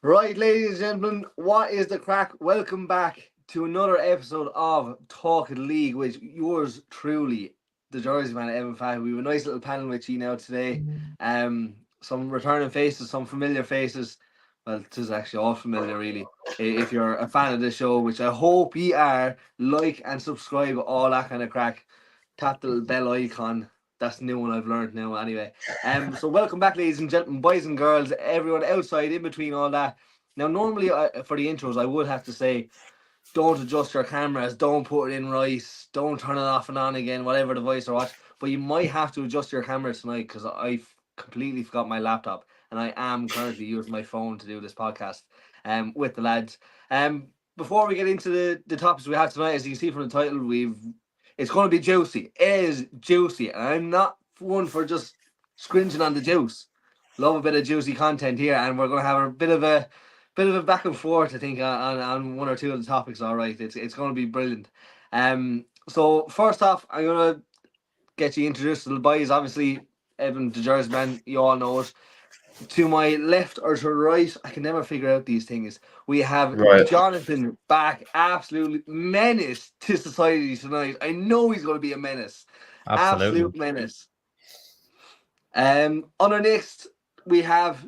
Right, ladies and gentlemen, what is the crack? Welcome back to another episode of Talk of the League, with yours truly, the Jersey man, Evan Fahey. We have a nice little panel with you now today. Some returning faces, some familiar faces. Well, it is actually all familiar, really. If you're a fan of the show, which I hope you are, like and subscribe, all that kind of crack. Tap the little bell icon. That's the new one I've learned now, anyway. So welcome back, ladies and gentlemen, boys and girls, everyone outside, in between all that. Now, normally for the intros, I would have to say, don't adjust your cameras, don't put it in right, don't turn it off and on again, whatever device or watch. But you might have to adjust your camera tonight because I completely forgot my laptop and I am currently using my phone to do this podcast with the lads. Before we get into the topics we have tonight, as you can see from the title, it's going to be juicy. It is juicy, and I'm not one for just scringing on the juice. Love a bit of juicy content here, and we're going to have a bit of a back and forth, I think, on one or two of the topics. All right, it's going to be brilliant. So first off, I'm going to get you introduced to the boys. Obviously, Evan, the Jersey man, you all know it. To my left or to right, I can never figure out these things. We have Jonathan back, absolutely menace to society tonight. I know he's going to be a menace. Absolutely. Absolute menace. On our next, we have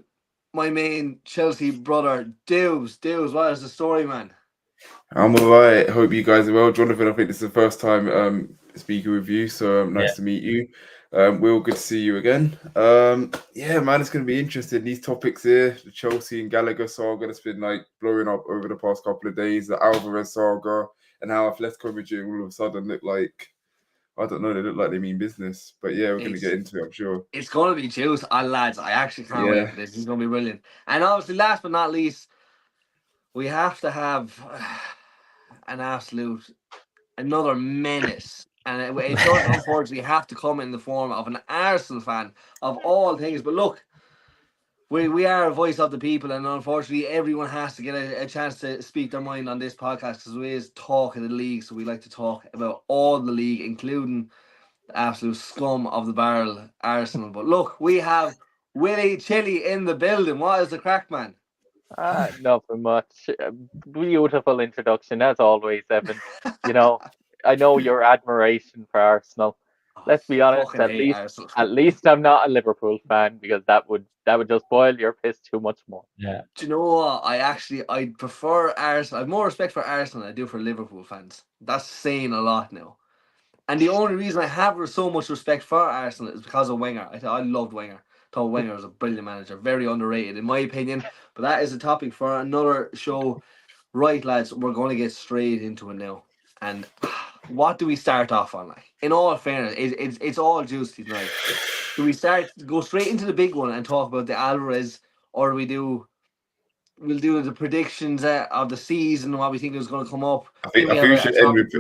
my main Chelsea brother, Dewes. Dewes, what is the story, man? I'm alright. Hope you guys are well. Jonathan, I think this is the first time speaking with you, so nice to meet you. Will, good to see you again. Yeah, man, it's going to be interesting. These topics here, the Chelsea and Gallagher saga that's been like blowing up over the past couple of days, the Alvarez saga, and how Atletico Madrid all of a sudden look like, I don't know, they look like they mean business. But yeah, we're going to get into it, I'm sure. It's going to be juice, lads. I actually can't wait for this. It's going to be brilliant. And obviously, last but not least, we have to have another menace. And it does unfortunately have to come in the form of an Arsenal fan of all things. But look, we are a voice of the people, and unfortunately everyone has to get a chance to speak their mind on this podcast, because we is talk of the league. So we like to talk about all the league, including the absolute scum of the barrel, Arsenal. But look, we have Willie Chilly in the building. What is the crack, man? Nothing much. Beautiful introduction as always, Evan. You know, I know your admiration for Arsenal. Let's be honest. At least I'm not a Liverpool fan, because that would just boil your piss too much more. Yeah. Do you know what? I prefer Arsenal. I have more respect for Arsenal than I do for Liverpool fans. That's saying a lot now. And the only reason I have so much respect for Arsenal is because of Wenger. I loved Wenger. Thought Wenger was a brilliant manager, very underrated in my opinion. But that is a topic for another show. Right, lads, we're going to get straight into it now. And what do we start off on? Like, in all fairness, it's all juicy tonight. Do we go straight into the big one and talk about the Alvarez, or we'll do the predictions of the season, what we think is going to come up? I think we should end with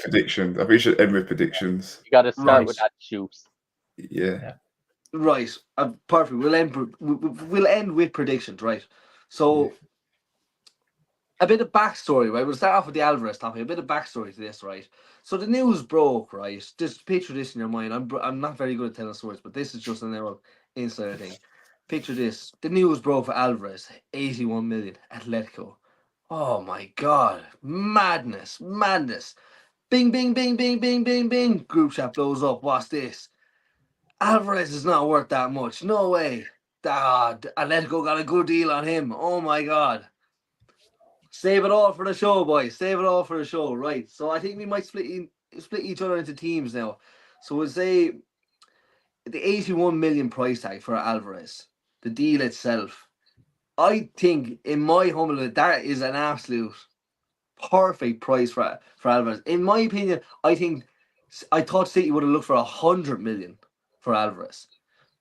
predictions. I think we should end with predictions. You got to start with that juice. Yeah. Right, perfect. We'll end with predictions, right? So, a bit of backstory, right? We'll start off with the Alvarez topic. A bit of backstory to this, right? So the news broke, right? Just picture this in your mind. I'm not very good at telling stories, but this is just an insider thing. Picture this: the news broke for Alvarez, 81 million, Atletico. Oh my God, madness! Bing, bing, bing, bing, bing, bing, bing. Group chat blows up. What's this? Alvarez is not worth that much. No way. Atletico got a good deal on him. Oh my God. Save it all for the show, boys. Save it all for the show. Right. So I think we might split each other into teams now. So we'll say the 81 million price tag for Alvarez, the deal itself. I think, in my humble opinion, that is an absolute perfect price for Alvarez. In my opinion, I thought City would have looked for 100 million for Alvarez,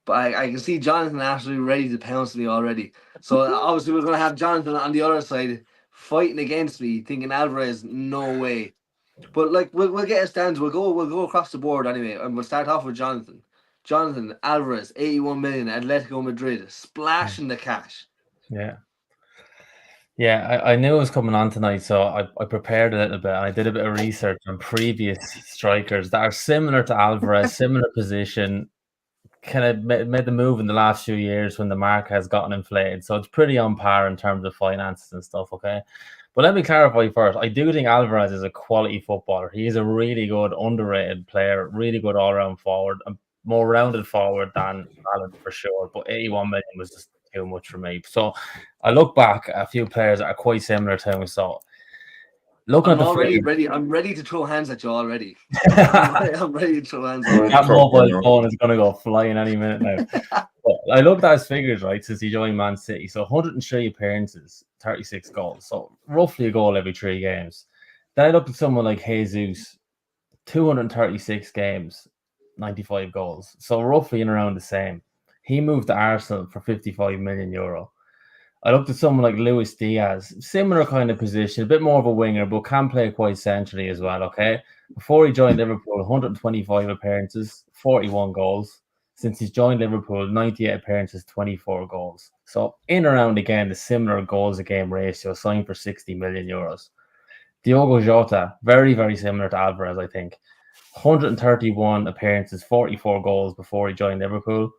but I can see Jonathan absolutely ready to pounce me already. So obviously we're going to have Jonathan on the other side fighting against me, thinking Alvarez, no way. But like we'll get a stance. We'll go across the board anyway, and we'll start off with Jonathan. Jonathan, Alvarez, 81 million, Atletico Madrid, splashing the cash. Yeah, I knew it was coming on tonight, so I prepared a little bit. I did a bit of research on previous strikers that are similar to Alvarez, similar position, kind of made the move in the last few years when the market has gotten inflated. So it's pretty on par in terms of finances and stuff, okay? But let me clarify first. I do think Alvarez is a quality footballer. He is a really good, underrated player, really good all-round forward, a more rounded forward than Allen for sure. But 81 million was just too much for me. So I look back at a few players that are quite similar to him. So looking I'm at the already ready. I'm ready to throw hands at you already. I'm ready to throw hands already. That mobile phone is going to go flying any minute now. But I looked at his figures, right, since he joined Man City. So 103 appearances, 36 goals. So roughly a goal every 3 games. Then I looked at someone like Jesus, 236 games, 95 goals. So roughly in around the same. He moved to Arsenal for 55 million euro. I looked at someone like Luis Diaz, similar kind of position, a bit more of a winger, but can play quite centrally as well, okay? Before he joined Liverpool, 125 appearances, 41 goals. Since he's joined Liverpool, 98 appearances, 24 goals. So in around again, the similar goals a game ratio, signed for 60 million euros. Diogo Jota, very, very similar to Alvarez, I think. 131 appearances, 44 goals before he joined Liverpool.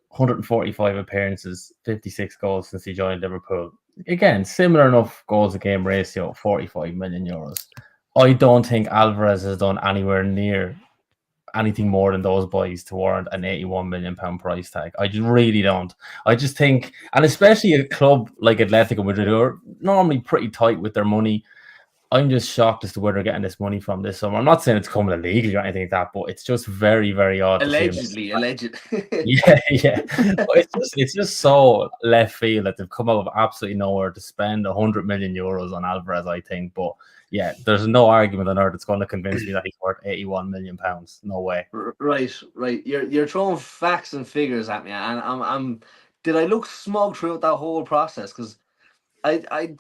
145 appearances, 56 goals since he joined Liverpool. Again, similar enough goals a game ratio, 45 million euros. I don't think Alvarez has done anywhere near anything more than those boys to warrant an 81 million pound price tag. I just really don't. I just think, and especially a club like Atletico Madrid, who are normally pretty tight with their money, I'm just shocked as to where they're getting this money from this summer. I'm not saying it's coming illegally or anything like that, but it's just very, very odd. Allegedly. Yeah. It's just so left field that they've come out of absolutely nowhere to spend 100 million euros on Alvarez, I think. But yeah, there's no argument on earth that's going to convince me that he's worth 81 million pounds. No way. Right. You're throwing facts and figures at me, and I'm. Did I look smug throughout that whole process? Because I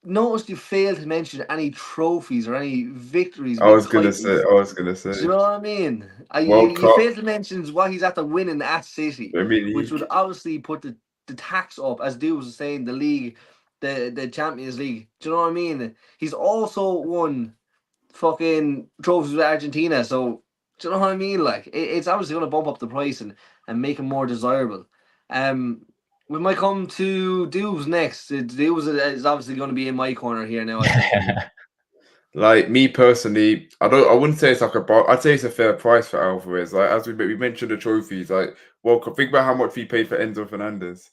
noticed you failed to mention any trophies or any victories. I was gonna say. Do you know what I mean? You failed to mention what he's at the winning at City, which would obviously put the tax up, as Dude was saying, the league, the Champions League. Do you know what I mean? He's also won fucking trophies with Argentina, so do you know what I mean? Like it's obviously going to bump up the price and make him more desirable. We might come to Dubes next. Dubes is obviously going to be in my corner here now. I think. Like me personally, I wouldn't say it's like I'd say it's a fair price for Alvarez. Like as we mentioned the trophies, like think about how much we paid for Enzo Fernandez.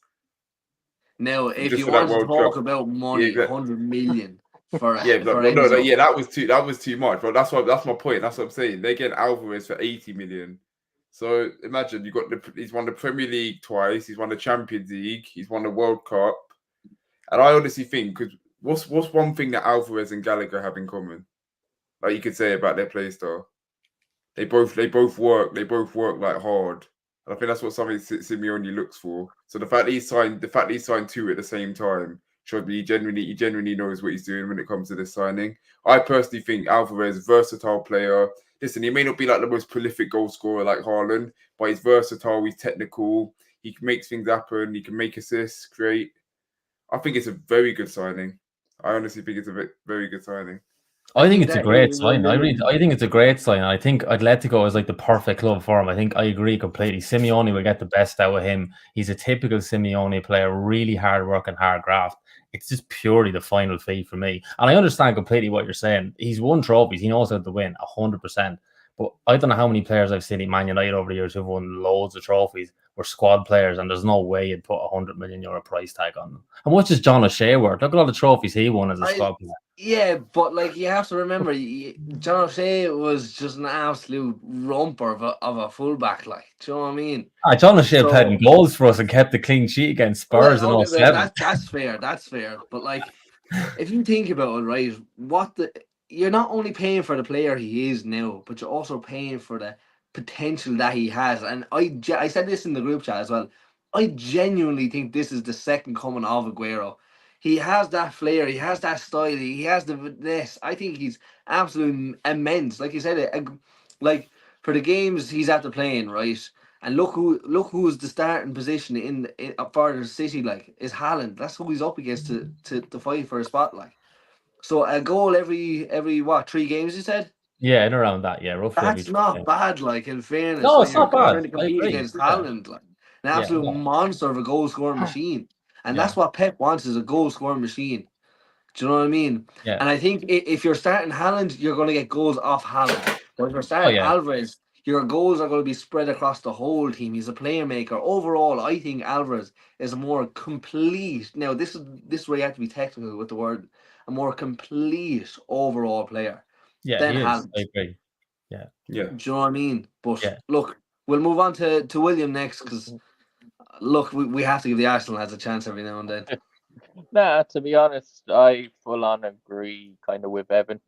Now, if you want to talk about money, 100 million for Enzo. That was too much. But that's my point. That's what I'm saying. They're getting Alvarez for 80 million. So imagine he's won the Premier League twice. He's won the Champions League. He's won the World Cup. And I honestly think, because what's one thing that Alvarez and Gallagher have in common? Like you could say about their play style, they both work. They both work like hard. And I think that's what something Simeone looks for. So the fact that he signed 2 at the same time shows me he genuinely knows what he's doing when it comes to this signing. I personally think Alvarez, versatile player. Listen, he may not be like the most prolific goal scorer like Haaland, but he's versatile, he's technical, he can make things happen, he can make assists, create. I think it's a very good signing. I honestly think it's a very good signing. I think it's a great sign. I think it's a great sign. I think Atletico is like the perfect club for him. I think I agree completely. Simeone will get the best out of him. He's a typical Simeone player, really hard work and hard graft. It's just purely the final fee for me. And I understand completely what you're saying. He's won trophies. He knows how to win 100%. But I don't know how many players I've seen at Man United over the years who've won loads of trophies, were squad players, and there's no way you'd put €100 million price tag on them. And what's just John O'Shea worth? Look at all the trophies he won as a squad player. Yeah, but like you have to remember, John O'Shea was just an absolute romper of a fullback. Like, do you know what I mean? John O'Shea played in goals for us and kept the clean sheet against Spurs in 07. That's fair. But like, if you think about it, right, you're not only paying for the player he is now, but you're also paying for the potential that he has. And I said this in the group chat as well. I genuinely think this is the second coming of Aguero. He has that flair, he has that style, he has this. I think he's absolutely immense. Like you said, like for the games he's after playing, right? And look who's the starting position in for the City, like, is Haaland. That's who he's up against to fight for a spot, like. So a goal every 3 games, you said? Yeah, and around that, yeah, roughly. That's not bad, like, in fairness. No, when it's you're not bad. trying to compete against Haaland, like an absolute monster of a goal scoring machine. And that's what Pep wants, is a goal scoring machine. Do you know what I mean? Yeah. And I think if you're starting Haaland, you're going to get goals off Haaland. But if you're starting Alvarez, your goals are going to be spread across the whole team. He's a playmaker. Overall, I think Alvarez is a more complete. Now, this is where you have to be technical with the word. A more complete overall player. Yeah, than he is. Haaland. I agree. Yeah. Do you know what I mean? But Yeah. look, we'll move on to William next, because look, we have to give the Arsenal lads a chance every now and then. Nah, to be honest, I full on agree kind of with Evan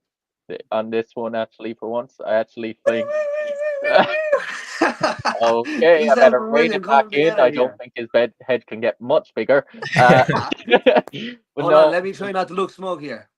on this one. Actually, for once, I actually think. Okay, I better rein it back in. I don't think his head can get much bigger. Hold on, let me try not to look smug here.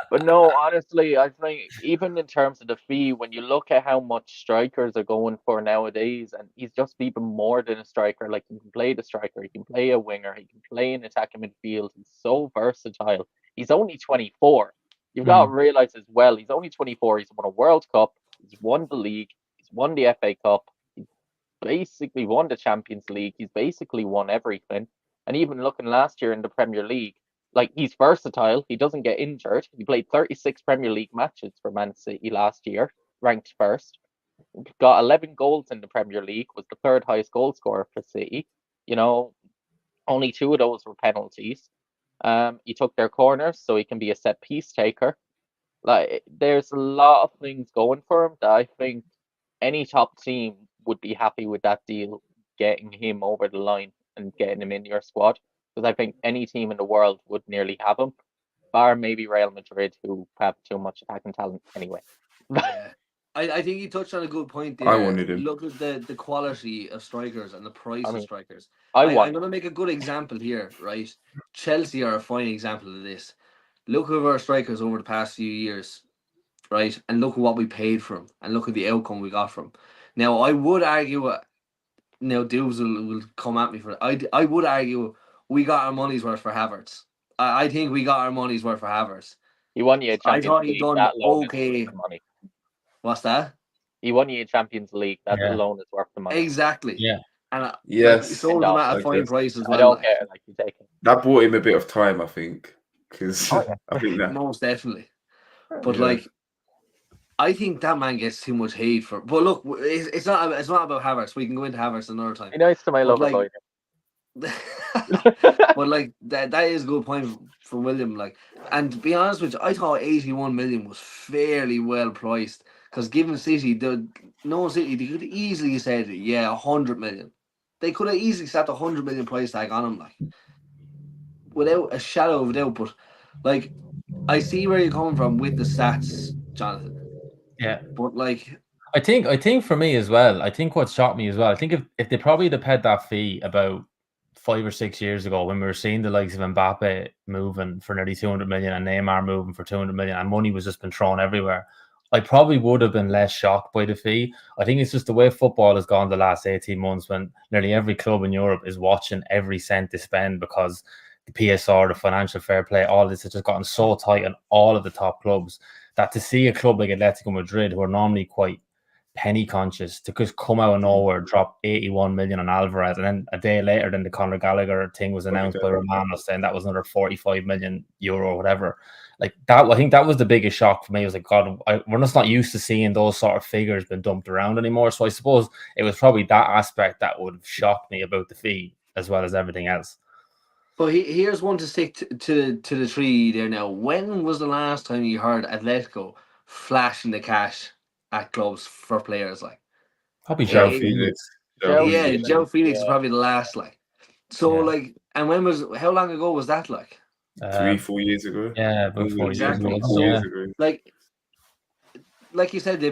But no, honestly, I think even in terms of the fee, when you look at how much strikers are going for nowadays, and he's just even more than a striker. Like, he can play the striker, he can play a winger, he can play in attacking midfield. He's so versatile. He's only 24. You've got to realize as well, he's only 24. He's won a World Cup. He's won the league. He's won the FA Cup. He's basically won the Champions League. He's basically won everything. And even looking last year in the Premier League, like, he's versatile. He doesn't get injured. He played 36 Premier League matches for Man City last year, ranked first. Got 11 goals in the Premier League, was the third highest goal scorer for City. You know, only 2 of those were penalties. He took their corners, so he can be a set piece taker. Like, there's a lot of things going for him that I think any top team would be happy with that deal, getting him over the line and getting him in your squad. Because I think any team in the world would nearly have him, bar maybe Real Madrid, who have too much attacking talent anyway. Yeah. I think you touched on a good point there. I wanted him. Look at the quality of strikers and the price of strikers. I'm going to make a good example here, right? Chelsea are a fine example of this. Look at our strikers over the past few years, right? And look at what we paid for them, and look at the outcome we got from. Now, I would argue, now Dubes will come at me for it. I would argue we got our money's worth for Havertz. I think we got our money's worth for Havertz. He won you a Champions League. He done okay. Money. What's that? He won you a Champions League. That alone is worth the money. Exactly. Yeah. And yes, sold him at a fine price as well. I don't care. Like, you take it. That bought him a bit of time, I think, because I think that most definitely. But like, I think that man gets too much hate for. But look, it's not about Havertz. We can go into Havertz another time. Be nice to my lover boy. But like that is a good point from William. Like, and to be honest with you, I thought 81 million was fairly well priced, because given City, they could easily said 100 million. They could have easily set a 100 million price tag on him, like, without a shadow of a doubt. But like, I see where you're coming from with the stats, Jonathan. Yeah, but like, I think for me as well, I think what shocked me as well, I think if they probably had paid that fee about 5 or 6 years ago, when we were seeing the likes of Mbappe moving for nearly 200 million and Neymar moving for 200 million, and money was just been thrown everywhere, I probably would have been less shocked by the fee. I think it's just the way football has gone the last 18 months, when nearly every club in Europe is watching every cent they spend, because the PSR, the financial fair play, all this has just gotten so tight on all of the top clubs, that to see a club like Atletico Madrid, who are normally quite penny conscious, to just come out of nowhere, drop 81 million on Alvarez, and then a day later, then the Conor Gallagher thing was announced by Romano, saying that was another 45 million euro or whatever. Like that, I think that was the biggest shock for me. I was like, God, we're just not used to seeing those sort of figures been dumped around anymore. So I suppose it was probably that aspect that would have shocked me about the fee, as well as everything else. But here's one to stick to the tree there now. When was the last time you heard Atletico flashing the cash at clubs for players? Like, probably João Felix. João Felix is probably the last. Like, so like, and how long ago was that? Like 3-4 years ago. Yeah, about 4 years ago. Like you said, they've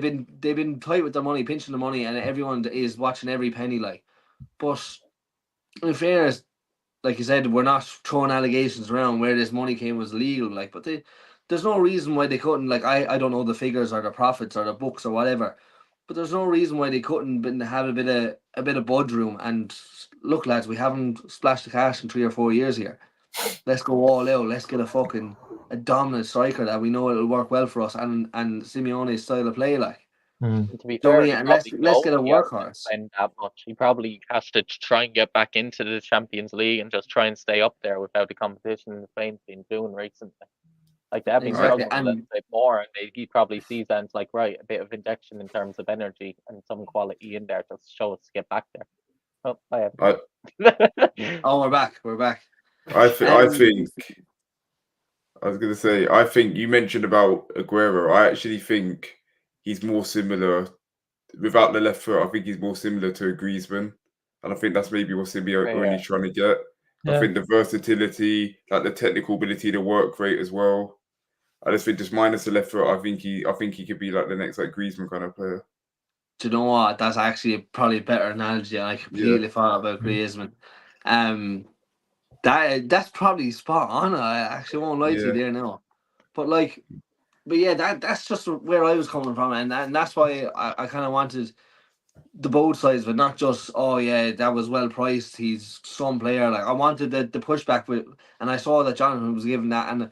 been tight with their money, pinching the money, and everyone is watching every penny. Like, but in fairness, like you said, we're not throwing allegations around where this money came was legal. Like, but there's no reason why they couldn't. Like, I don't know the figures or the profits or the books or whatever, but there's no reason why they couldn't have a bit of budge room. And look, lads, we haven't splashed the cash in 3 or 4 years here. Let's go all out. Let's get a fucking a dominant striker that we know it'll work well for us, and Simeone's style of play, like. To be Do you know what I fair, mean? he And probably let's get a knows he hasn't workhorse. spent that much. He probably has to try and get back into the Champions League and just try and stay up there without the competition Spain's been doing recently. Like they've been Exactly, struggling a little bit more, and he probably sees that and it's like, right, a bit of injection in terms of energy and some quality in there just to show us to get back there. Oh, I have. Oh, we're back. We're back. I think I was going to say, I think you mentioned about Aguero. I actually think he's more similar, without the left foot, I think he's more similar to a Griezmann. And I think that's maybe what Simeone's trying to get. Yeah. I think the versatility, like the technical ability, the work rate as well. I just think just minus the left foot, I think he could be like the next like Griezmann kind of player. Do you know what? That's actually probably a better analogy. I completely forgot about Griezmann. That's probably spot on. I actually won't lie to you there now. But that's just where I was coming from, and that's why I kind of wanted the both sides, but not just that was well priced. He's some player. Like I wanted the pushback with, and I saw that Jonathan was given that, and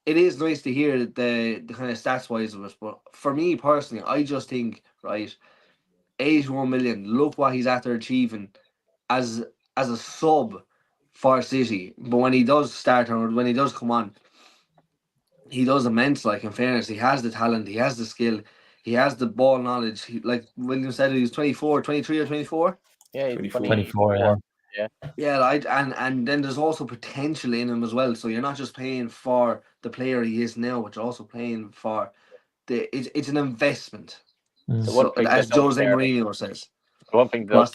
it is nice to hear the kind of stats wise of it. But for me personally, I just think 81 million. Look what he's after achieving as a sub for City. But when he does start or when he does come on, he does immense. Like in fairness, he has the talent, he has the skill, he has the ball knowledge. Like William said, he's 24, 23 or 24. Yeah, he's 24. Yeah. Yeah, and then there's also potential in him as well. So you're not just paying for the player he is now, but you're also paying for it's an investment. So, as Jose Mourinho says. The one thing that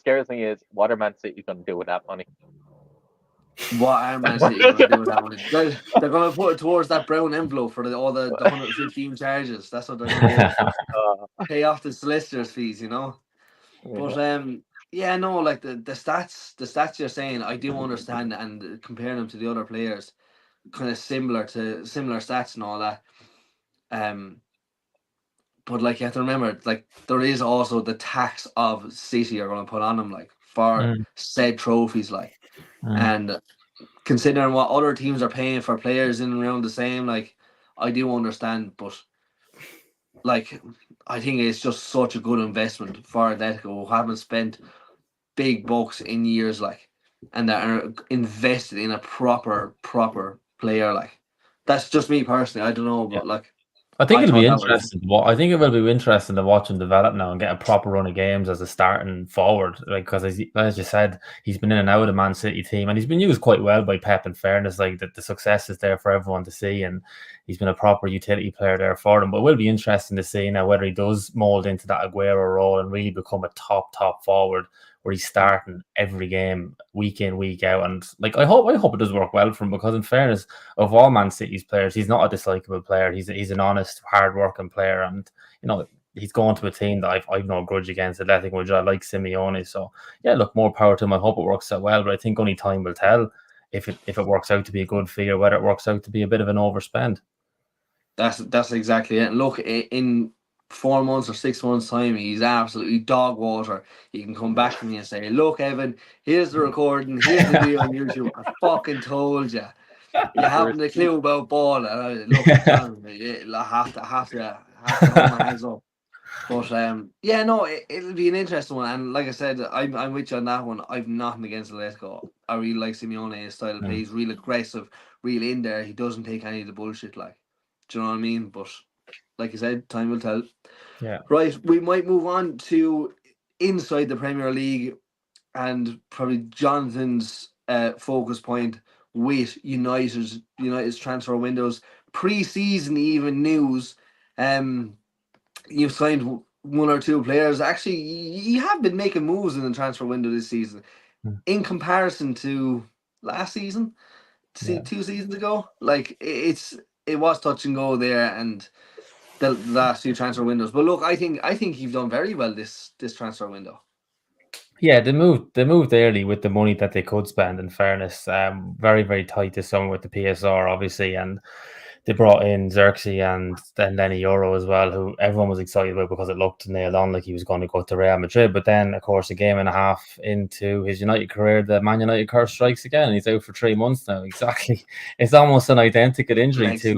scares me is what are Man City going to do with that money? What are Man City going to do with that money? They're going to put it towards that brown envelope for all the 115 charges. That's what they're going to do. Pay off the solicitor's fees, you know. But like the stats you're saying, I do understand, and comparing them to the other players, kind of similar stats and all that. But like you have to remember, like there is also the tax of City are going to put on them, like for said trophies, like, and considering what other teams are paying for players in and around the same, like I do understand, but like I think it's just such a good investment for Atletico, who haven't spent big bucks in years, like, and that are invested in a proper player. Like that's just me personally. I don't know, but like. I think it'll be interesting. I think it will be interesting to watch him develop now and get a proper run of games as a starting forward. Like because as you said, he's been in and out of the Man City team, and he's been used quite well by Pep. In fairness, like the success is there for everyone to see, and he's been a proper utility player there for them. But it will be interesting to see now whether he does mold into that Aguero role and really become a top forward, where he's starting every game, week in, week out. And like I hope it does work well for him, because in fairness, of all Man City's players, he's not a dislikable player. He's an honest, hard-working player, and he's going to a team that I've no grudge against, Athletic, which I like Simeone. So yeah, look, more power to him. I hope it works out well, but I think only time will tell if it works out to be a good fee or whether it works out to be a bit of an overspend. That's exactly it. And look, in 4 months or 6 months time, he's absolutely dog water. You can come back to me and say, look, Evan, here's the recording, here's the video on YouTube. I fucking told you. You haven't a clue about ball. Look, John, I have to hold my hands up. But it'll be an interesting one. And like I said, I'm with you on that one. I've nothing against Atletico. I really like Simeone's style of play. He's real aggressive, real in there. He doesn't take any of the bullshit, like. Do you know what I mean? But like I said, time will tell. Yeah. Right, we might move on to inside the Premier League, and probably Jonathan's focus point with United's transfer windows, pre-season even news. You've signed one or two players. Actually, you have been making moves in the transfer window this season, in comparison to last season, 2 seasons ago. Like it was touch and go there, and the last few transfer windows. But look, I think you've done very well this transfer window. Yeah, they moved early with the money that they could spend. In fairness, very very tight this summer with the PSR, obviously, and they brought in Xerxes and then Lenny Euro as well, who everyone was excited about because it looked nailed on like he was going to go to Real Madrid. But then, of course, a game and a half into his United career, the Man United curse strikes again, and he's out for 3 months now. Exactly. It's almost an identical injury to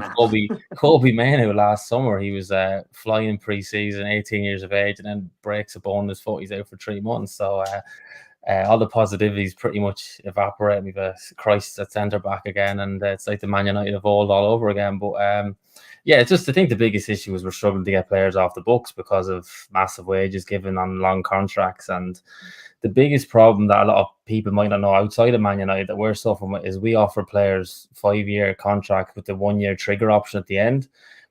Kobe Mainoo last summer. He was flying pre-season, 18 years of age, and then breaks a bone in his foot. He's out for 3 months. So all the positivities pretty much evaporate. We've a Christ at centre back again, and it's like the Man United of old all over again. But yeah, it's just I think the biggest issue is we're struggling to get players off the books because of massive wages given on long contracts. And the biggest problem that a lot of people might not know outside of Man United that we're suffering with is we offer players 5-year contract with the 1-year trigger option at the end.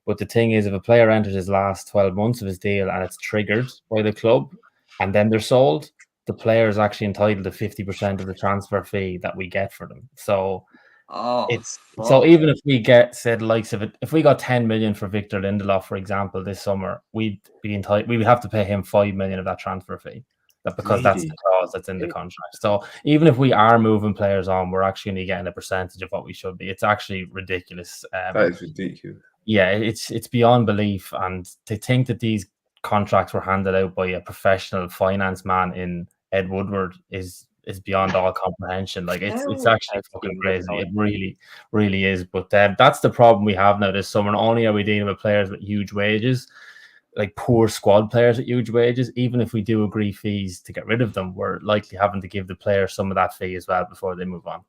But the thing is, if a player enters his last 12 months of his deal and it's triggered by the club and then they're sold, the player is actually entitled to 50% of the transfer fee that we get for them. So so even if we get said likes of it, if we got 10 million for Victor Lindelof, for example, this summer, we'd be entitled. We would have to pay him 5 million of that transfer fee. Because that's the clause that's in the contract. So even if we are moving players on, we're actually only getting a percentage of what we should be. It's actually ridiculous. That is ridiculous. Yeah, it's beyond belief. And to think that these contracts were handed out by a professional finance man in Ed Woodward is beyond all comprehension. Like it's actually fucking crazy. It really, really is. But that's the problem we have now this summer. Not only are we dealing with players with huge wages, like poor squad players at huge wages, even if we do agree fees to get rid of them, we're likely having to give the player some of that fee as well before they move on.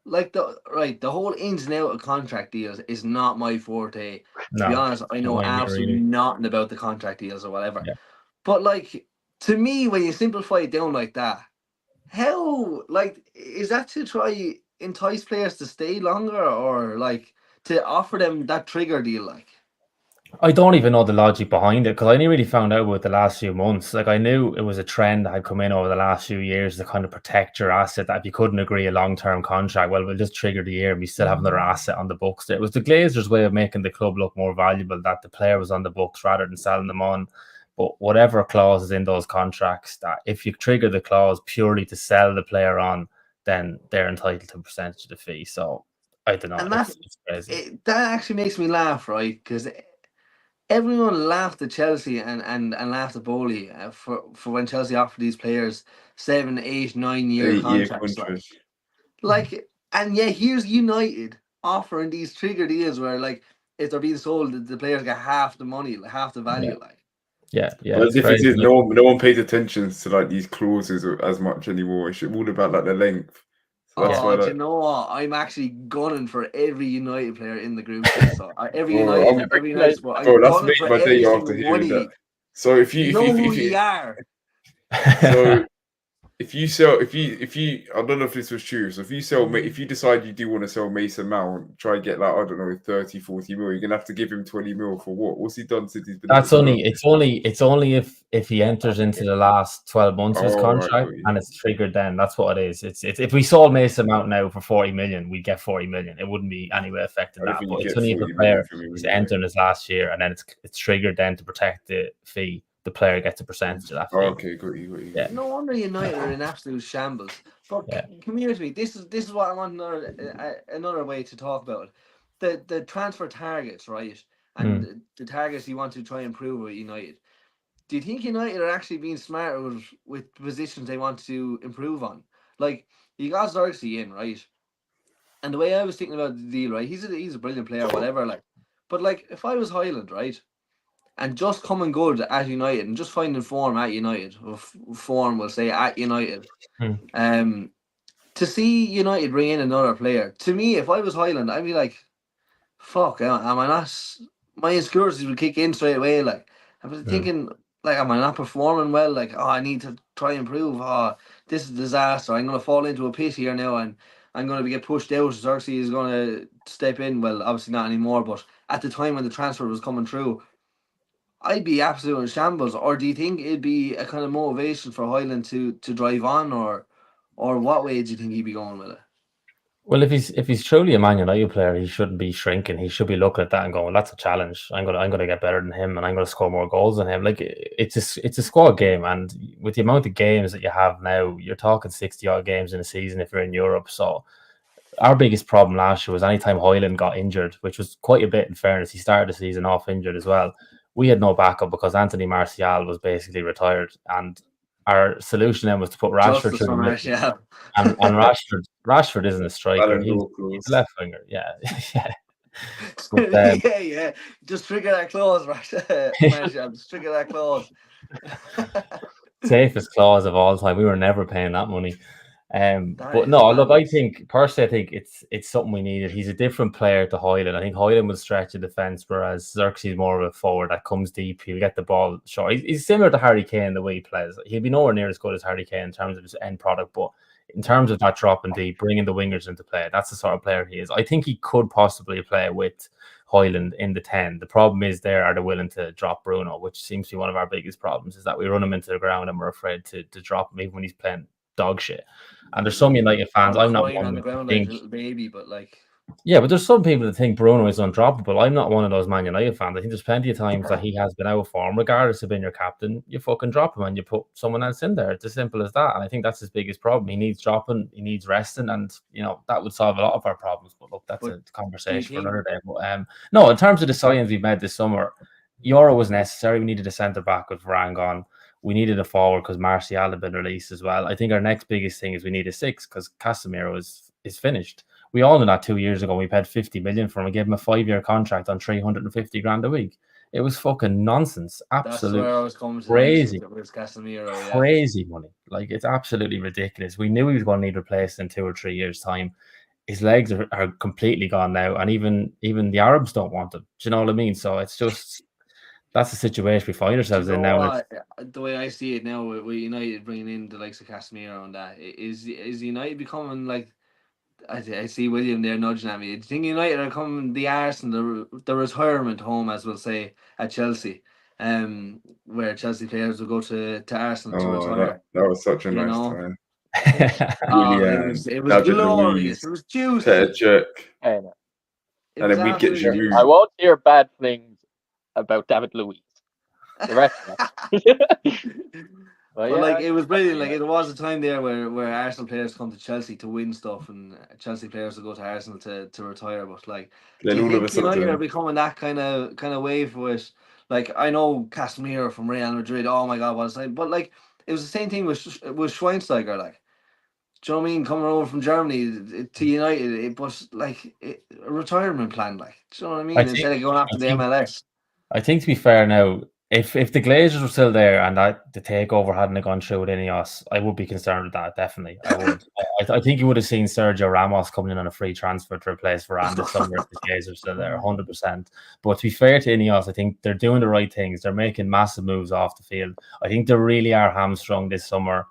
Like the whole ins and out of contract deals is not my forte. To be honest, I know absolutely nothing about the contract deals or whatever. Yeah. But like to me, when you simplify it down like that, how like is that to try entice players to stay longer or like to offer them that trigger deal? Like I don't even know the logic behind it because I only really found out about the last few months. Like I knew it was a trend that had come in over the last few years to kind of protect your asset. That if you couldn't agree a long-term contract, well, we'll just trigger the year and we still have another asset on the books. It was the Glazers' way of making the club look more valuable, that the player was on the books rather than selling them on. But whatever clause is in those contracts, that if you trigger the clause purely to sell the player on, then they're entitled to a percentage of the fee. So I don't know. And it's crazy. That actually makes me laugh, right? Because everyone laughed at Chelsea and laughed at Bowley for when Chelsea offered these players 7, 8, 9 year contracts. Like, and yeah, here's United offering these trigger deals where like if they're being sold, the players get half the money, half the value. Yeah. But the difference is no one pays attention to like these clauses as much anymore. It's all about like the length. So that's why, do you know what? I'm actually gunning for every United player in the group. So every United, I'm gunning for every single one. So if you are. So if you I don't know if this was true. So if you decide you do want to sell Mason Mount, try and get like, I don't know, 30, 40 mil, you're gonna have to give him 20 mil for what? What's he done since he's been? It's only if he enters into the last 12 months of his contract and it's triggered then. That's what it is. It's if we sold Mason Mount now for 40 million, we get 40 million. It wouldn't be anyway affected that. But it's only if a player is entering his last year and then it's triggered then to protect the fee. The player gets a percentage of that. Okay, got you. Yeah. No wonder United are in absolute shambles. But come here to me. This is what I want another way to talk about it. The transfer targets, right? And the targets you want to try and improve with United. Do you think United are actually being smarter with positions they want to improve on? Like you got Xerxes in, right? And the way I was thinking about the deal, right? He's a brilliant player, whatever. Like, but like if I was Highland, right? And just coming good at United and just finding form at United, or form we'll say at United, to see United bring in another player, to me, if I was Highland, I'd be like, fuck, am I not, my insecurities would kick in straight away, like, I was thinking, like, am I not performing well, like, I need to try and improve, this is a disaster, I'm going to fall into a pit here now, and I'm going to get pushed out, Xerxes is going to step in, well, obviously not anymore, but at the time when the transfer was coming through, I'd be absolutely in shambles. Or do you think it'd be a kind of motivation for Highland to drive on, or what way do you think he'd be going with it? Well, if he's truly a Man United player, he shouldn't be shrinking. He should be looking at that and going, well, "That's a challenge. I'm gonna get better than him, and I'm gonna score more goals than him." Like it's a squad game, and with the amount of games that you have now, you're talking 60 odd games in a season if you're in Europe. So our biggest problem last year was anytime Hoyland got injured, which was quite a bit in fairness. He started the season off injured as well. We had no backup because Anthony Martial was basically retired, and our solution then was to put Rashford through the middle. And Rashford isn't a striker. He's a left winger. Yeah, yeah. But, yeah. Just trigger that clause, Rashford. Just trigger that clause. Safest clause of all time. We were never paying that money. But no, look, I think it's something we needed. He's a different player to Hoyland. I think Hoyland will stretch the defense, whereas Xerxes is more of a forward that comes deep. He'll get the ball short. He's similar to Harry Kane the way he plays. He'll be nowhere near as good as Harry Kane in terms of his end product, but in terms of that dropping deep, bringing the wingers into play, that's the sort of player he is. I think he could possibly play with Hoyland in the 10. The problem is are they willing to drop Bruno, which seems to be one of our biggest problems, is that we run him into the ground and we're afraid to drop him even when he's playing dog shit. And there's some United fans. I'm not one on the ground like a little baby, but like. Yeah, but there's some people that think Bruno is undroppable. I'm not one of those Man United fans. I think there's plenty of times that he has been out of form, regardless of being your captain. You fucking drop him and you put someone else in there. It's as simple as that. And I think that's his biggest problem. He needs dropping, he needs resting, and that would solve a lot of our problems. But look, that's a conversation for another day. But no, in terms of the signings we've made this summer, Euro was necessary. We needed a centre back with Varane gone. We needed a forward because Martial had been released as well. I think our next biggest thing is we need a 6 because Casemiro is finished. We all knew that 2 years ago. We paid 50 million for him. We gave him a 5-year contract on 350 grand a week. It was fucking nonsense. Absolute crazy. Casemiro, crazy money. Like, it's absolutely ridiculous. We knew he was going to need replaced in 2 or 3 years' time. His legs are completely gone now, and even the Arabs don't want him. Do you know what I mean? So it's just. That's the situation we find ourselves in now. The way I see it now, with United bringing in the likes of Casemiro and that, is United becoming like, I see William there nudging at me. Do you think United are coming the Arsenal, the retirement home, as we'll say, at Chelsea, where Chelsea players will go to Arsenal to retire? That was such a nice time. It was glorious. It was juicy. And then we'd get Giroud. I won't hear bad things about David Luiz. The rest of it. But it was brilliant. Like, it was a time there where Arsenal players come to Chelsea to win stuff, and Chelsea players will go to Arsenal to retire. But like, do you think United are becoming that kind of wave with? Like, I know Casemiro from Real Madrid. Oh my God, what a sign! But like, it was the same thing with Schweinsteiger. Like, do you know what I mean? Coming over from Germany to United, it was like a retirement plan. Like, do you know what I mean? Instead of going after the MLS. I think, to be fair now, if the Glazers were still there and that the takeover hadn't gone through with Ineos, I would be concerned with that. Definitely, I would. I think you would have seen Sergio Ramos coming in on a free transfer to replace Varane this summer if the Glazers were still there, 100%. But to be fair to Ineos, I think they're doing the right things. They're making massive moves off the field. I think they really are hamstrung this summer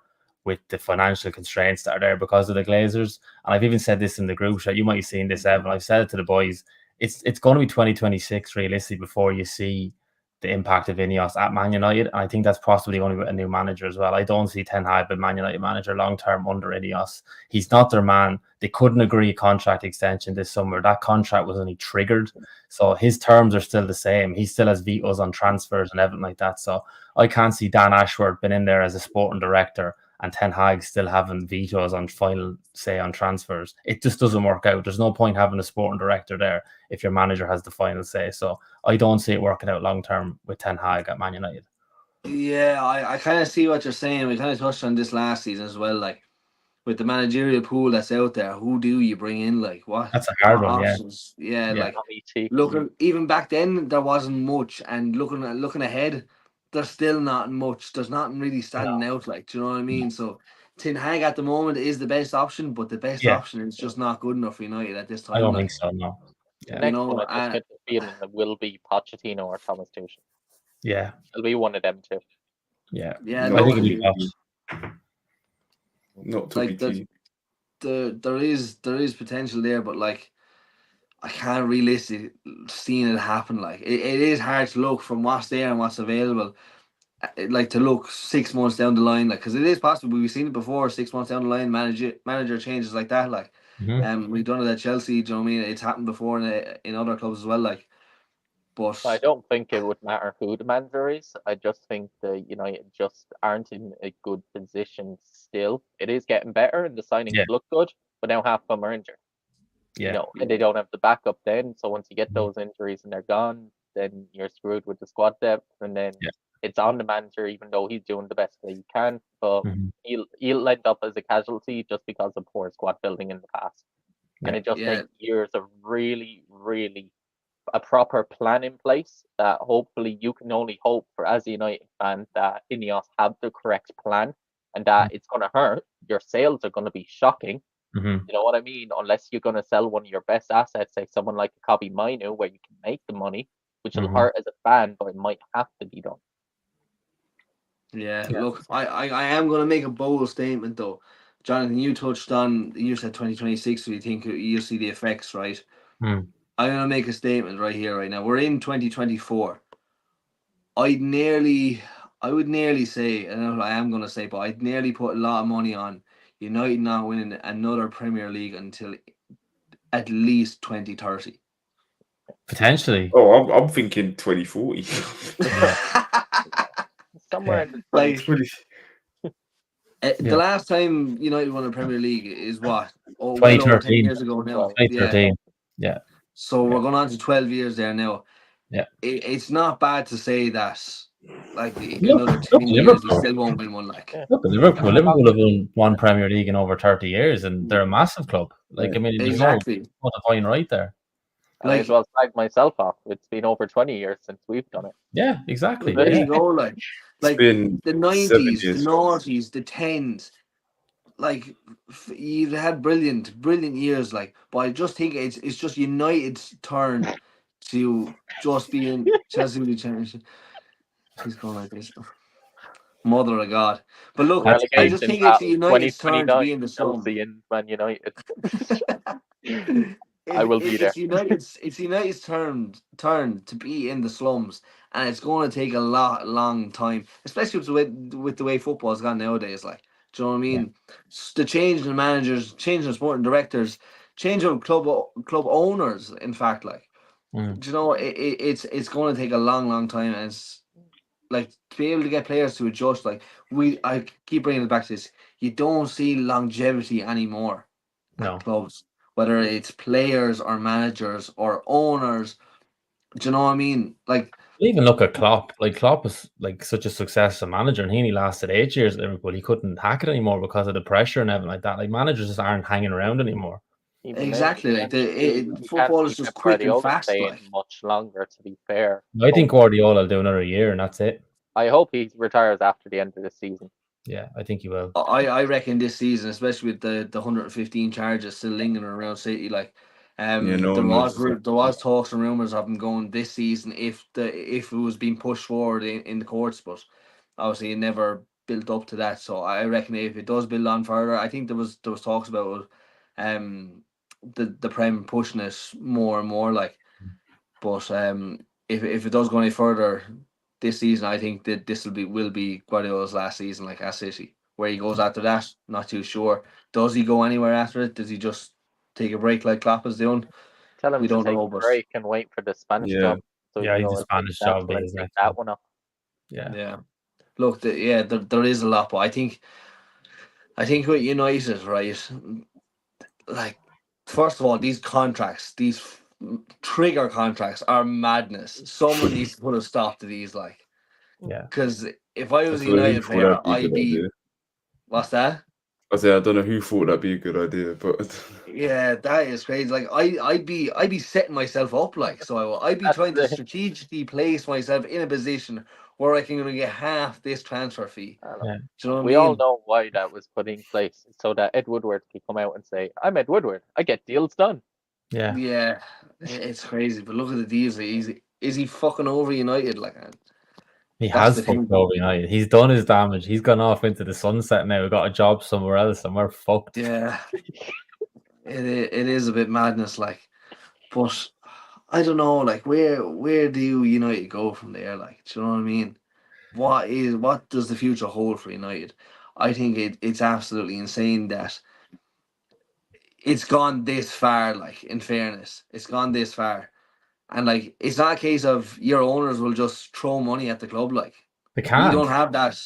with the financial constraints that are there because of the Glazers. And I've even said this in the group chat. You might have seen this, Evan. I've said it to the boys. It's going to be 2026 realistically before you see the impact of Ineos at Man United. And I think that's possibly going to be with a new manager as well. I don't see Ten Hag being Man United manager long term under Ineos. He's not their man. They couldn't agree a contract extension this summer. That contract was only triggered. So his terms are still the same. He still has vetoes on transfers and everything like that. So I can't see Dan Ashworth been in there as a sporting director and Ten Hag still having vetoes on final say on transfers. It just doesn't work out. There's no point having a sporting director there if your manager has the final say. So I don't see it working out long term with Ten Hag at Man United. Yeah, I kind of see what you're saying. We kind of touched on this last season as well. Like, with the managerial pool that's out there, who do you bring in? Like, what? That's a hard one, options? Yeah, like, looking even back then, there wasn't much, and looking ahead, there's still not much. There's nothing really standing out. Like, do you know what I mean? So Ten Hag at the moment is the best option, but the best option is just not good enough for United at this time. I don't think so. No. The next one I just get the feeling that will be Pochettino or Thomas Tuchel. Yeah, it'll be one of them too. Yeah, yeah. I think it'll be not like there is potential there, but like, I can't realistically see it happen. Like, it is hard to look from what's there and what's available. Like, to look 6 months down the line, like, because it is possible. We've seen it before. 6 months down the line, manager changes like that. Like, we've done it at Chelsea. Do you know what I mean? It's happened before in other clubs as well. Like, but I don't think it would matter who the manager is. I just think the United just aren't in a good position still. It is getting better, and the signings look good, but now half of them are injured. Yeah. You know, and they don't have the backup then. So once you get those injuries and they're gone, then you're screwed with the squad depth, and then it's on the manager, even though he's doing the best that he can. But he'll end up as a casualty just because of poor squad building in the past. And it just takes years of really, really a proper plan in place that hopefully you can only hope for as a United fan that Ineos have the correct plan, and that it's going to hurt. Your sales are going to be shocking. You know what I mean? Unless you're going to sell one of your best assets, like someone like a Kobe Minu, where you can make the money, which will hurt as a fan, but it might have to be done. Yeah, look, I am going to make a bold statement though. Jonathan, you touched on, you said 2026, so you think you'll see the effects, right? I'm going to make a statement right here, right now. We're in 2024. I would nearly say, and I am going to say, but I'd nearly put a lot of money on United not winning another Premier League until at least 2030. Potentially. Oh, I'm thinking 2040. Somewhere in the like, 20. The last time United won a Premier League is what? Well over 10 2013. years ago now. 2013. Yeah. So we're going on to 12 years there now. Yeah. It's not bad to say that, like, another 10 years, Liverpool. you still won't win one. Like, look at Liverpool. Liverpool have won one Premier League in over 30 years, and they're a massive club. Like, I mean, there's no point right there. I might as well slag myself off. It's been over 20 years since we've done it. Yeah, exactly. There you go. Like been the 90s, the 90s, the 10s. Like, you had brilliant years. Like, but I just think it's just United's turn to just be in Chelsea with the Championship. He's going like this. Mother of God. But look, I just think it's United's turn to be in the slums. Chelsea and Man United. I will be there. It's United's turn to be in the slums, and it's going to take a long time, especially with the way football's gone nowadays. Like, do you know what I mean? The change in managers, change in sporting directors, change of club owners. In fact, like, do you know, it's going to take a long time, and it's like to be able to get players to adjust. Like, I keep bringing it back to this. You don't see longevity anymore at clubs. Whether it's players or managers or owners, do you know what I mean? Like, even look at Klopp. Like, Klopp is like such a successful manager, and he only lasted 8 years at Liverpool. He couldn't hack it anymore because of the pressure and everything like that. Like, managers just aren't hanging around anymore. Exactly. Like, football is just quick and fast. Like, much longer, to be fair. I think Guardiola will do another year, and that's it. I hope he retires after the end of the season. Yeah, I think he will. I reckon this season, especially with the 115 charges still lingering around City, like, there was talks and rumors of him going this season if it was being pushed forward in the courts, but obviously it never built up to that. So I reckon if it does build on further, I think there was talks about the Prem pushing it more and more, like, but if it does go any further this season, I think that this will be Guardiola's last season, like, at City. Where he goes after that, not too sure. Does he go anywhere after it? Does he just take a break like Klopp is doing? Tell him to take a break and wait for the Spanish job. So he's the Spanish job. That one up. Yeah. Look, there is a lot, but I think with United, right? Like, first of all, these contracts, these trigger contracts are madness. Someone needs to put a stop to these, like. Yeah. Because if I was a United player, I'd be. What's that? I don't know who thought that'd be a good idea, but yeah, that is crazy. Like, I'd be setting myself up, like, so I'd be trying to strategically place myself in a position where I can get half this transfer fee. Yeah. Do you know what we I mean? all know why that was put in place, so that Ed Woodward can come out and say, "I'm Ed Woodward. I get deals done." Yeah, it's crazy. But look at the deals. Is he fucking over United? Like, he has fucked over United. He's done his damage. He's gone off into the sunset now. We got a job somewhere else, and we're fucked. Yeah, it is a bit madness, like. But I don't know, like, where do United go from there? Like, do you know what I mean? What does the future hold for United? I think it's absolutely insane that it's gone this far. Like, in fairness, it's gone this far. And, like, it's not a case of your owners will just throw money at the club. Like, they can't. You don't have that.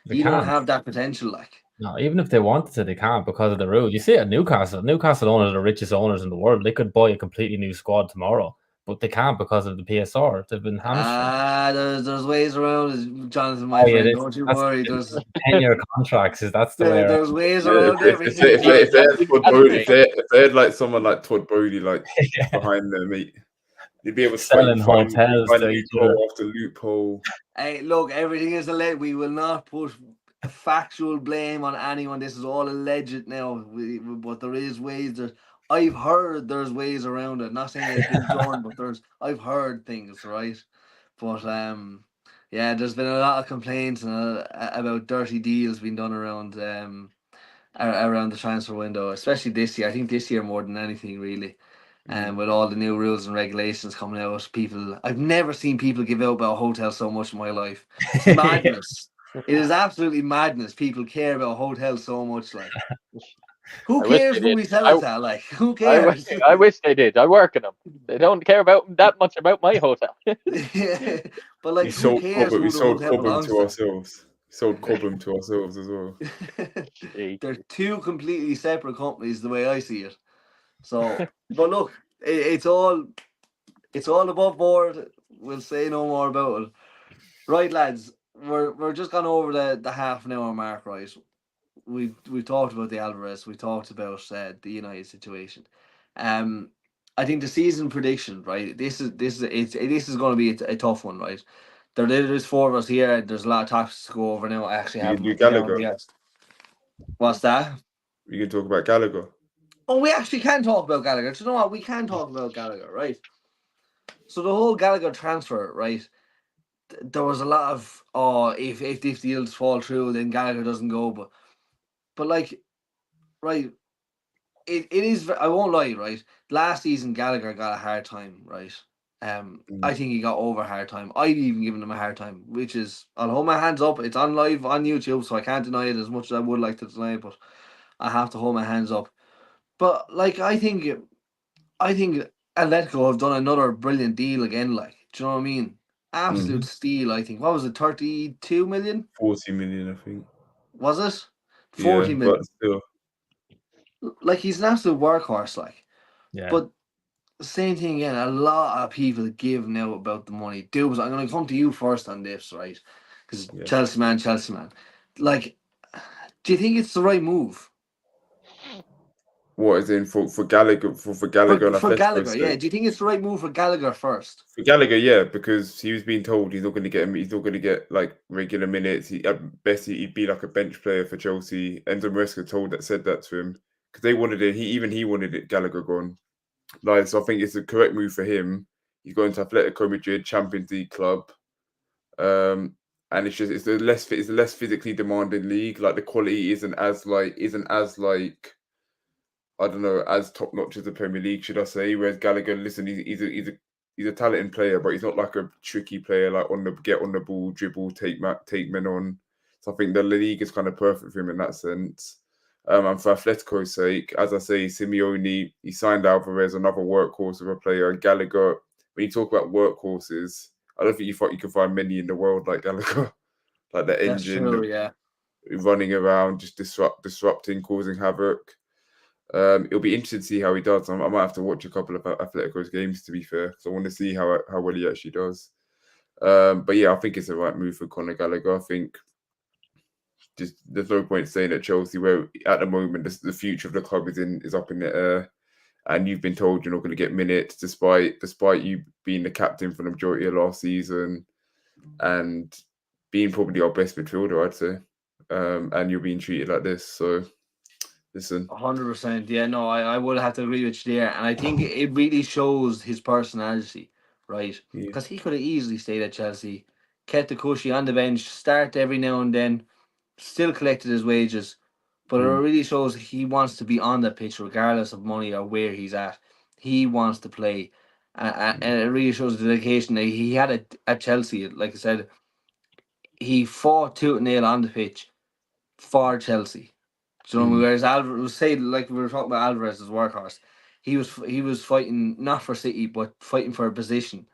Don't have that potential. Like, No, even if they wanted to, they can't because of the rules. You see it at Newcastle. Newcastle owners are the richest owners in the world. They could buy a completely new squad tomorrow, but they can't because of the PSR. They've been hamstrung. There's ways around it, Jonathan, my friend. Don't you worry. There's 10-year contracts. That's the way. There's ways around everything. If they had like someone like Todd Bowley like behind them, they'd be able to selling hotels to each other after loophole. Hey, look, everything is alleged. We will not put factual blame on anyone. This is all alleged now. But there is ways. I've heard there's ways around it. Not saying it's been done, but I've heard things, right? But yeah, there's been a lot of complaints about dirty deals being done around the transfer window, especially this year. I think this year more than anything, really. With all the new rules and regulations coming out, I've never seen people give out about hotels so much in my life. It's madness. It is absolutely madness. People care about hotels so much. Like, who cares who we sell it to? Like, who cares? I wish they did. I work in them. They don't care about that much about my hotel. Yeah, but like, who cares? We sold Cobham to ourselves. Sold Cobham to ourselves as well. They're two completely separate companies, the way I see it. So, but look, it's all above board. We'll say no more about it. Right, lads, we're just gone over the half an hour mark, right? We've talked about the Alvarez. We talked about the United situation. I think the season prediction, right? This is going to be a tough one, right? There's four of us here. There's a lot of topics to go over now. I actually have Gallagher. What's that? We can talk about Gallagher. Oh, we actually can talk about Gallagher. Do you know what? We can talk about Gallagher, right? So the whole Gallagher transfer, right? There was a lot of if these deals fall through, then Gallagher doesn't go. But like, right? It is. I won't lie, right? Last season Gallagher got a hard time, right? I think he got over a hard time. I'd even given him a hard time, which is, I'll hold my hands up. It's on live on YouTube, so I can't deny it as much as I would like to deny it, but I have to hold my hands up. But like, I think Atletico have done another brilliant deal again. Like, do you know what I mean? Absolute steal. I think. What was it? 32 million? 40 million, I think. Was it? 40 million. But still. Like, he's an absolute workhorse. Like, yeah. But same thing again. A lot of people give now about the money. Dubes, I'm going to come to you first on this, right? Because Chelsea man. Like, do you think it's the right move? What is in for Gallagher for Gallagher? For Gallagher, yeah. Do you think it's the right move for Gallagher first? For Gallagher, yeah, because he was being told he's not going to get him. He's not going to get like regular minutes. At best, he'd be like a bench player for Chelsea. Enzo Maresca said that to him because they wanted it. He wanted it. Gallagher gone. Like, so I think it's the correct move for him. He's going to Atletico Madrid, Champions League club, and it's a less physically demanding league. Like, the quality isn't as I don't know, as top notch as the Premier League, should I say? Whereas Gallagher, listen, he's a talented player, but he's not like a tricky player, like get on the ball, dribble, take men on. So I think the league is kind of perfect for him in that sense. And for Atletico's sake, as I say, Simeone, he signed Alvarez, another workhorse of a player. And Gallagher, when you talk about workhorses, I don't think you can find many in the world like Gallagher. Like the engine, running around, just disrupting, causing havoc. It'll be interesting to see how he does. I might have to watch a couple of Atletico's games, to be fair, because I want to see how well he actually does. But yeah, I think it's the right move for Conor Gallagher. I think just there's no point saying at Chelsea, where at the moment the future of the club is up in the air, and you've been told you're not going to get minutes, despite you being the captain for the majority of last season, and being probably our best midfielder, I'd say, and you're being treated like this. So, listen, 100%. Yeah, no, I would have to agree with you there, and I think it really shows his personality, right? Because he could have easily stayed at Chelsea, kept the cushy on the bench, start every now and then, still collected his wages, but it really shows he wants to be on the pitch regardless of money or where he's at. He wants to play, and it really shows the dedication that he had at Chelsea. Like I said, he fought tooth and nail on the pitch for Chelsea. Do you know, whereas Alvarez, say, like we were talking about Alvarez's workhorse, he was fighting not for City but fighting for a position.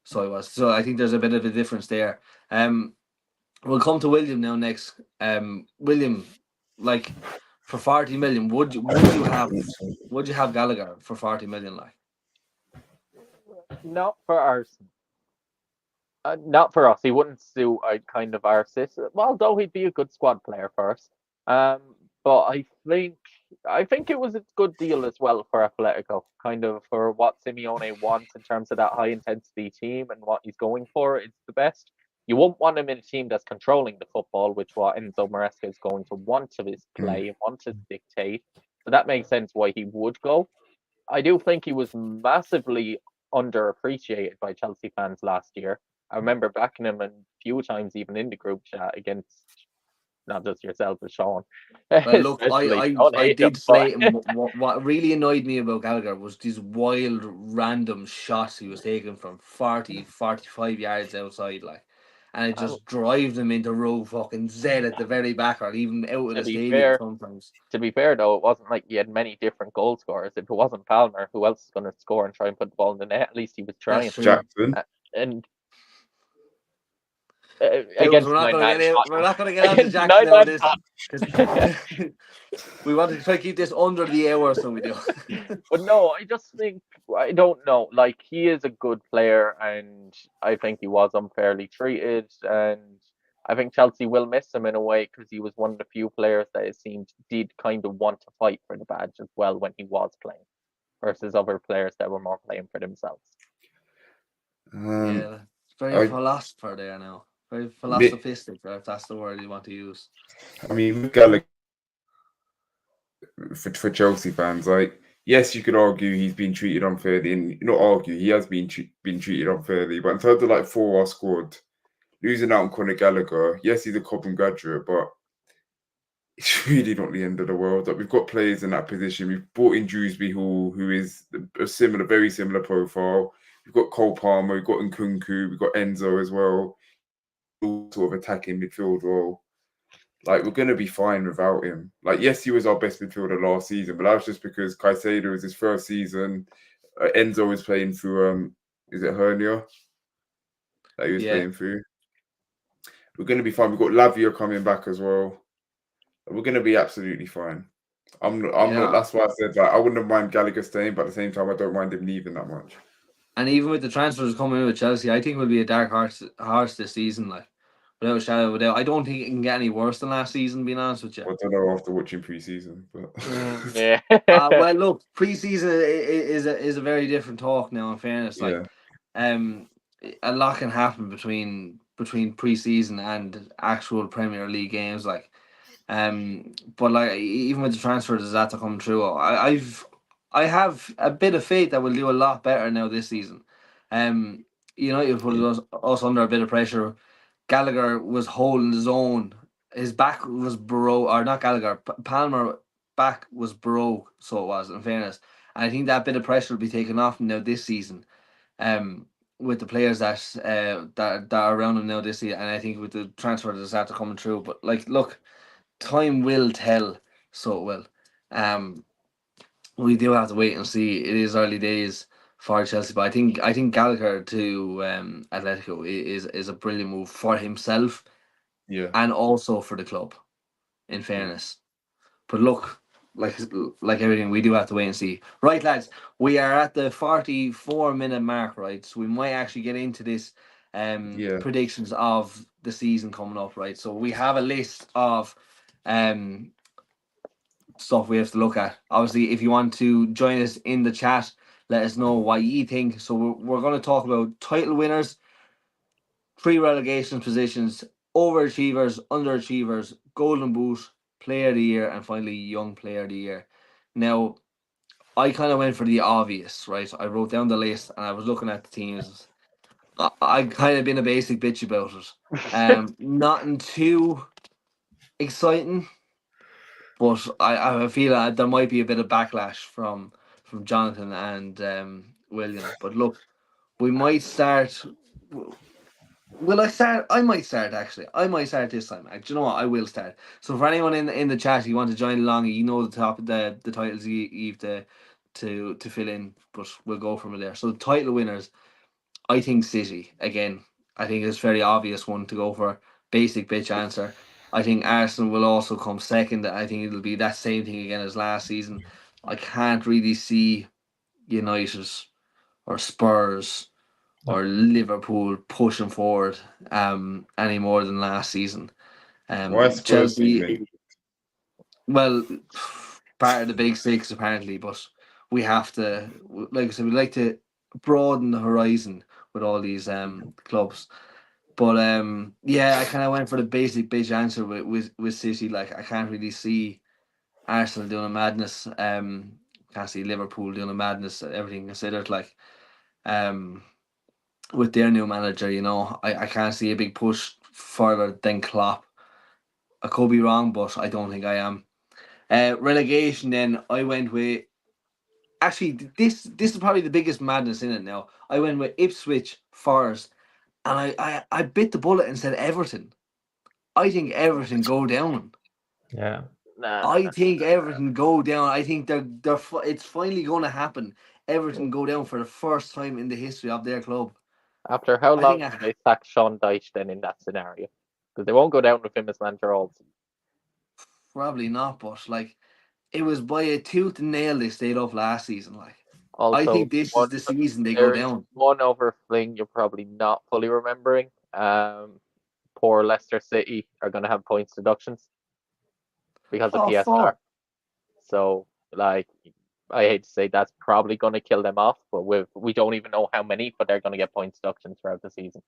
So I think there's a bit of a difference there. We'll come to William now next. William, like for 40 million, would you have Gallagher for 40 million? Like, Not for Arsenal. Not for us. He wouldn't suit kind of our system. Well, though he'd be a good squad player for us. But I think it was a good deal as well for Atletico, kind of for what Simeone wants in terms of that high intensity team and what he's going for. It's the best. You won't want him in a team that's controlling the football, which what Enzo Maresca is going to want to play and want to dictate. So that makes sense why he would go. I do think he was massively underappreciated by Chelsea fans last year. I remember backing him a few times, even in the group chat against not just yourself, but Sean. well, look, I did slate him. But What really annoyed me about Gallagher was these wild, random shots he was taking from 40, 45 yards outside, like, and it just drove him into row fucking Z at the very back, or even out of the stadium sometimes. To be fair, though, it wasn't like he had many different goal scorers. If it wasn't Palmer, who else is going to score and try and put the ball in the net? At least he was trying. Jackson. And we're not going to get on to Jackson now this because we want to try to keep this under the hour, so we do. But no, I just think I don't know. Like, he is a good player, and I think he was unfairly treated, and I think Chelsea will miss him in a way because he was one of the few players that it seemed did kind of want to fight for the badge as well when he was playing, versus other players that were more playing for themselves. Yeah, it's very philosopher there now. Very philosophistic, if that's the word you want to use. I mean, with Gallagher, for Chelsea fans, like, yes, you could argue he's been treated unfairly, and not argue, he has been treated unfairly. But in terms of like for our squad, losing out on Conor Gallagher, yes, he's a Cobham graduate, but it's really not the end of the world. Like, we've got players in that position. We've brought in Dewsbury Hall, who is a very similar profile. We've got Cole Palmer, we've got Nkunku, we've got Enzo as well. Sort of attacking midfield role. Like, we're going to be fine without him. Like, yes, he was our best midfielder last season, but that was just because Caicedo was his first season. Enzo was playing through, is it hernia that he was playing through? We're going to be fine. We've got Lavia coming back as well. We're going to be absolutely fine. I'm not. That's why I said that. I wouldn't mind Gallagher staying, but at the same time, I don't mind him leaving that much. And even with the transfers coming in with Chelsea, I think it will be a dark horse this season. Like, without a shadow of a doubt, I don't think it can get any worse than last season. Being honest with you, I don't know after watching pre-season, but yeah. Well, look, pre-season is a very different talk now. In fairness, like, a lot can happen between pre-season and actual Premier League games. Like, but like, even with the transfers that are coming through, I have a bit of faith that we'll do a lot better now this season. United put us under a bit of pressure. Gallagher was holding his own. His back was broke, or not Gallagher. Palmer back was broke, so it was. In fairness, and I think that bit of pressure will be taken off now this season. With the players that are around him now this season, and I think with the transfer that's after coming through. But like, look, time will tell. So it will. We do have to wait and see. It is early days for Chelsea, but I think Gallagher to Atletico is a brilliant move for himself, and also for the club. In fairness, but look, like everything, we do have to wait and see. Right, lads, we are at the 44-minute mark, right? So we might actually get into this predictions of the season coming up, right? So we have a list of stuff we have to look at. Obviously, if you want to join us in the chat, let us know what you think. So we're going to talk about title winners, 3 relegation positions, overachievers, underachievers, golden boot, player of the year, and finally young player of the year. Now, I kind of went for the obvious, right? I wrote down the list and I was looking at the teams. I kind of been a basic bitch about it. Nothing too exciting, but I feel there might be a bit of backlash from Jonathan and William. But look, we might start. Will I start? I might start actually. I might start this time. Do you know what? I will start. So for anyone in the chat, you want to join along, you know the titles you have to fill in, but we'll go from there. So title winners, I think City again. I think it's a very obvious one to go for. Basic bitch answer. I think Arsenal will also come second. I think it'll be that same thing again as last season. I can't really see United or Spurs or Liverpool pushing forward any more than last season. Why Spurs Chelsea, well, part of the big six apparently, but we have to, like I said, we like to broaden the horizon with all these clubs. But yeah, I kind of went for the basic bitch answer with City. Like, I can't really see Arsenal doing a madness. Can't see Liverpool doing a madness. Everything considered, like with their new manager, I can't see a big push further than Klopp. I could be wrong, but I don't think I am. Relegation. Then I went with. Actually, this is probably the biggest madness in it now. I went with Ipswich, Forest, and I bit the bullet and said Everton. I think Everton go down. Yeah. I think Everton go down. I think it's finally going to happen. Everton go down for the first time in the history of their club. After how long did they sack Sean Dyche then in that scenario? Because they won't go down with him as manager also. Probably not, but like it was by a tooth and nail they stayed up last season. Like also, I think this is the season they go down. One other thing you're probably not fully remembering. Poor Leicester City are going to have points deductions because of PSR. So, like, I hate to say that's probably going to kill them off, but we don't even know how many, but they're going to get points deductions throughout the season.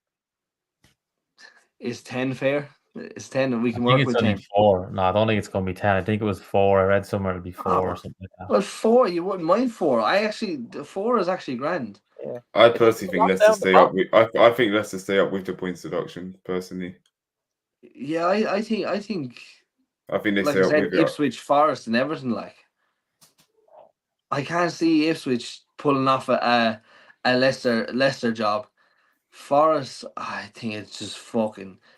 Is 10 fair? It's 10 and we can work with 10. 4. No, I don't think it's going to be 10. I think it was 4. I read somewhere it'll be 4 or something like that. Well, 4, you wouldn't mind 4. The 4 is actually grand. Yeah. I personally think Leicester stay up with. I think Leicester stay up with the points deduction. Personally. Yeah, I think. I think they like stay I up said, with Ipswich, Forest, and everything. Like, I can't see Ipswich pulling off a Leicester job. Forest, I think it's just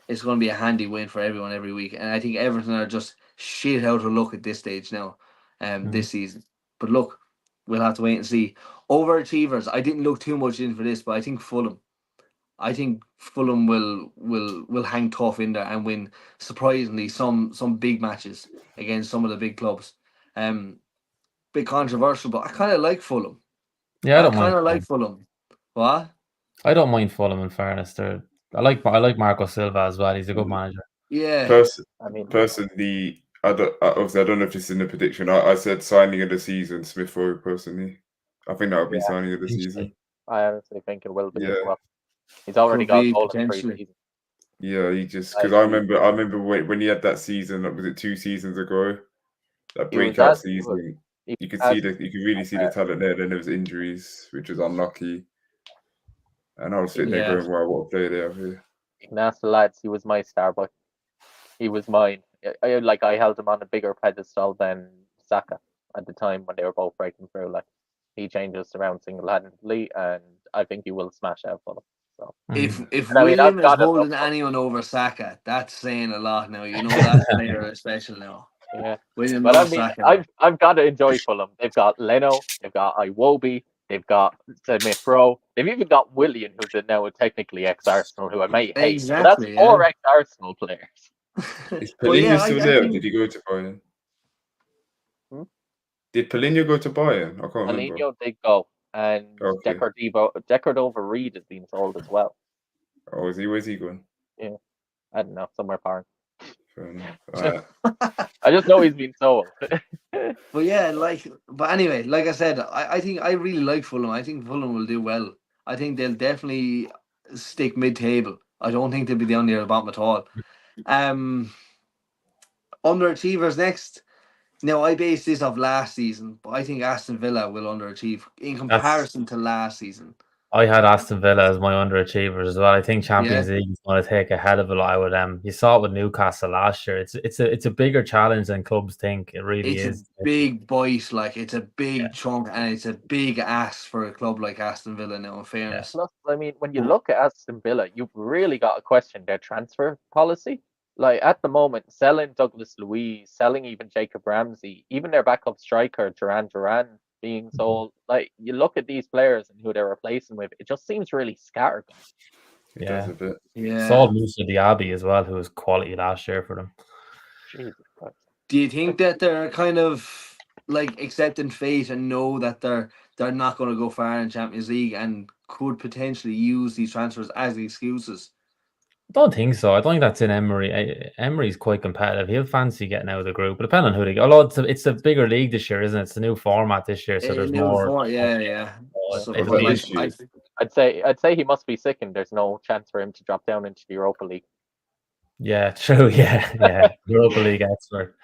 it's going to be a handy win for everyone every week. And I think Everton are just shit out of luck at this stage now, this season. But look, we'll have to wait and see. Overachievers, I didn't look too much in for this, but I think Fulham. I think Fulham will hang tough in there and win surprisingly some big matches against some of the big clubs. Bit controversial, but I kind of like Fulham. Yeah, I don't kind of like Fulham. What? I don't mind Fulham in fairness. I like Marco Silva as well. He's a good manager. Yeah. Personally, I don't know if this is in the prediction. I said signing of the season, Smith Rowe. Personally, I think that would be signing of the season. I honestly think it will be as well. He's already got a goal in 3 seasons. Yeah, he just because I remember when he had that season. Was it 2 seasons ago? That breakout season. You could really see the talent there. Then there was injuries, which was unlucky. And I was sitting there going, "Wow, what a player they have here!" You can ask the lads. He was my star boy. He was mine. I held him on a bigger pedestal than Saka at the time when they were both breaking through. Like, he changes around single-handedly, and I think he will smash out for them. So if William is holding anyone over Saka, that's saying a lot now. You know that player is special now. Yeah, William Saka. I've got to enjoy Fulham. They've got Leno, they've got Iwobi, they've got Smith Rowe, they've even got Willian, who's now technically ex-Arsenal, who I may hate. Exactly, so that's 4 ex-Arsenal players. Is Paulinho still there? Or did he go to Bayern? Did Paulinho go to Bayern? I can't remember. Paulinho did go, and Deckard Reed has been sold as well. Oh, is he? Where's he going? Yeah, I don't know, somewhere foreign. Fair enough. Right. I just know he's been sold. But yeah, but anyway, like I said, I think I really like Fulham. I think Fulham will do well. I think they'll definitely stick mid-table. I don't think they'll be down near the bottom at all. Underachievers next. Now, I base this off last season, but I think Aston Villa will underachieve in comparison to last season. I had Aston Villa as my underachievers as well. I think Champions League is going to take a hell of a lot with them. You saw it with Newcastle last year. It's a bigger challenge than clubs think. It really is. It's a big bite, it's a big chunk, and it's a big ask for a club like Aston Villa now, in fairness. Plus, I mean, when you look at Aston Villa, you've really got to question their transfer policy. Like, at the moment, selling Douglas Luiz, selling even Jacob Ramsey, even their backup striker, Duran being sold. Like, you look at these players and who they're replacing with, it just seems really scattered. It does a bit. Yeah. Sold Moussa Diaby as well, who was quality last year for them. Jesus Christ. Do you think that they're kind of like accepting fate and know that they're not going to go far in Champions League and could potentially use these transfers as excuses? I don't think so. I don't think that's in Emery. Emery's quite competitive. He'll fancy getting out of the group, but depending on who they go. Although it's a bigger league this year, isn't it? It's a new format this year, so there's more. Yeah. So, What but about like, this year? I'd say he must be sick, and there's no chance for him to drop down into the Europa League. Yeah, true. Yeah. Europa League expert.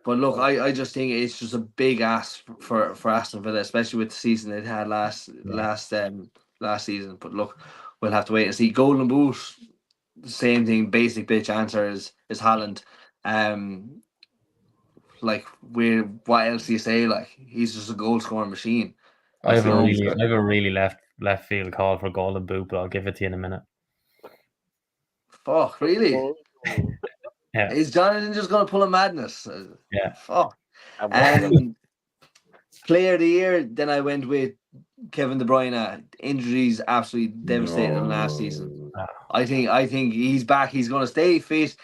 but look, I just think it's just a big ask for Aston Villa, especially with the season they had last season. But look, we'll have to wait and see. Golden Boot, same thing. Basic bitch answer is Haaland. Like what else do you say? Like he's just a goal scoring machine. I have a Absolutely. really left field call for Golden Boot, but I'll give it to you in a minute. Fuck, really? Yeah. Is Jonathan just gonna pull a madness? Yeah. Fuck. Player of the year, then I went with Kevin De Bruyne. Injuries absolutely devastated him last season. I think he's back. He's gonna stay fit,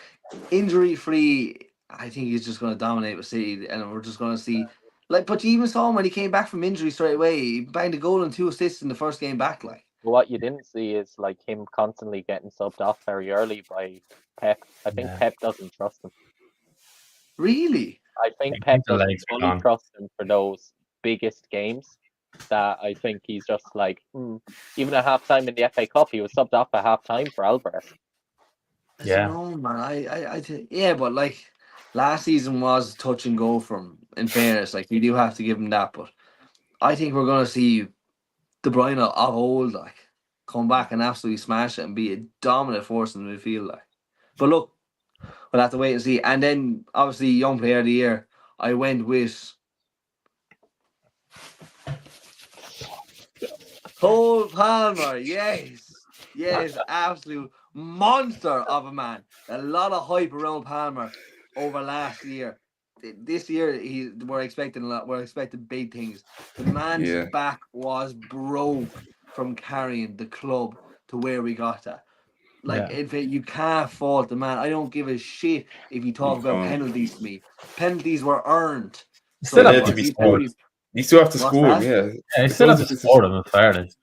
injury free. I think he's just gonna dominate with City, and we're just gonna see. Like, but you even saw him when he came back from injury straight away. He banged a goal and 2 assists in the first game back. Like, What you didn't see is like him constantly getting subbed off very early by Pep. I think Pep doesn't trust him. Really? I think Pep doesn't fully trust him for those biggest games. That I think he's just like, even at halftime in the FA Cup, he was subbed off at halftime for Alvarez. Yeah. No, man. Yeah, but like last season was touch and go from. In fairness, like you do have to give him that, but I think we're gonna see De Bruyne of old, like come back and absolutely smash it and be a dominant force in the midfield, like. But look, we'll have to wait and see. And then obviously, young player of the year, I went with Cole Palmer. Yes, absolute monster of a man. A lot of hype around Palmer over last year. This year, we're expecting a lot. We're expecting big things. The man's back was broke from carrying the club to where we got at. Like, you can't fault the man. I don't give a shit if you talk about penalties to me. Penalties were earned. Still have to be scored. You still have to score him, you still have to score him, in fairness.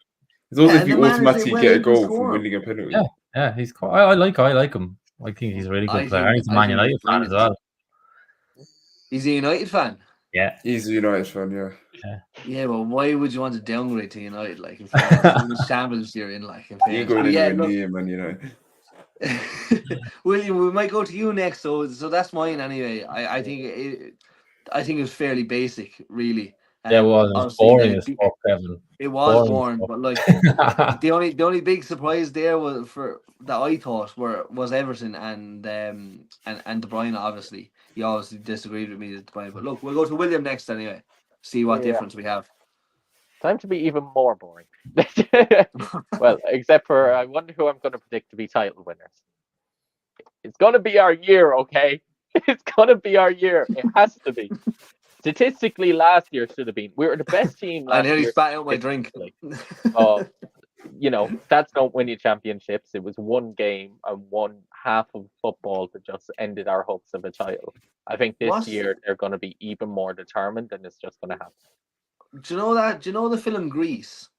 It's also if you automatically get a goal from winning a penalty. Yeah, he's cool. I like him. I think he's a really good player. He's a Man United fan as well. He's a United fan? Yeah. He's a United fan, Yeah, well, why would you want to downgrade to United? Like, in fairness, shambles you're in, like, in fairness. You ain't going anywhere near Man United. William, we might go to you next, so that's mine anyway. I think it was fairly basic, really. Yeah, it was boring as fuck, Kevin. It was boring, but like the only big surprise there was that I thought was Everton and De Bruyne. Obviously, he obviously disagreed with me with De Bruyne, but look, we'll go to William next anyway. See what difference we have. Time to be even more boring. Well, except for I wonder who I'm going to predict to be title winners. It's going to be our year, okay? It's going to be our year. It has to be. Statistically, last year should have been. We were the best team last year. I nearly spat out my drink. That's don't win you championships. It was one game and one half of football that just ended our hopes of a title. I think this year they're going to be even more determined, and it's just going to happen. Do you know that? Do you know the film Grease?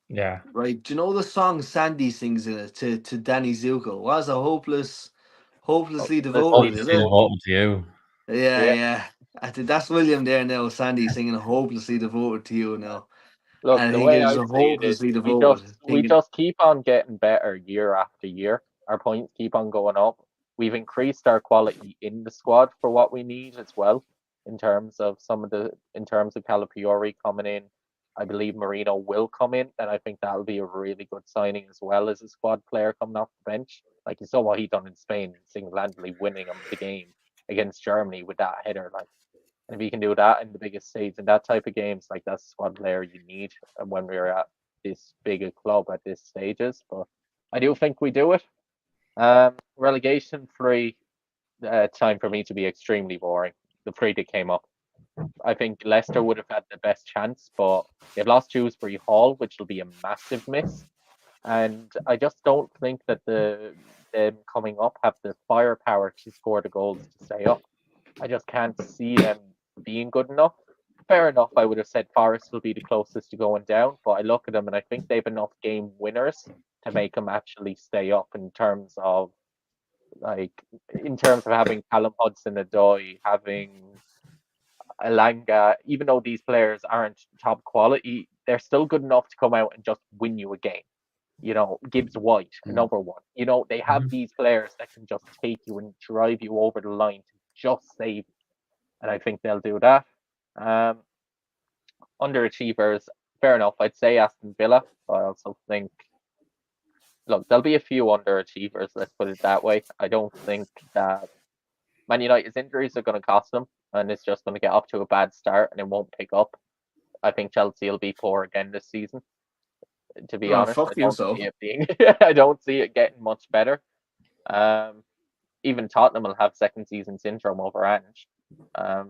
Yeah. Right. Do you know the song Sandy sings in it to Danny Zuko? Was a hopelessly devoted? Is it? Devoted to you. Yeah. I think that's William there now. Sandy singing "Hopelessly Devoted to You" now. Look, the way I see it is, we just keep on getting better year after year. Our points keep on going up. We've increased our quality in the squad for what we need as well. In terms of Calafiori coming in, I believe Marino will come in, and I think that'll be a really good signing as well as a squad player coming off the bench. Like you saw what he done in Spain, single-handedly winning the game against Germany with that header. Like, and if he can do that in the biggest stage in that type of games, like that's a squad player you need when we're at this big a club at this stages. But I do think we do it. Relegation free time for me to be extremely boring. The three that came up. I think Leicester would have had the best chance, but they've lost Dewsbury Hall, which will be a massive miss. And I just don't think that the them coming up have the firepower to score the goals to stay up. I just can't see them being good enough. Fair enough, I would have said Forest will be the closest to going down, but I look at them and I think they've enough game winners to make them actually stay up in terms of having Callum Hudson-Odoi, having Alanga. Even though these players aren't top quality, they're still good enough to come out and just win you a game. Gibbs White, another one. They have these players that can just take you and drive you over the line to just save you. And I think they'll do that. Underachievers, fair enough. I'd say Aston Villa. I also think, look, there'll be a few underachievers, let's put it that way. I don't think that Man United's injuries are going to cost them, and it's just going to get off to a bad start and it won't pick up. I think Chelsea will be poor again this season. To be honest, I don't see it getting much better. Even Tottenham will have second season syndrome over Ange.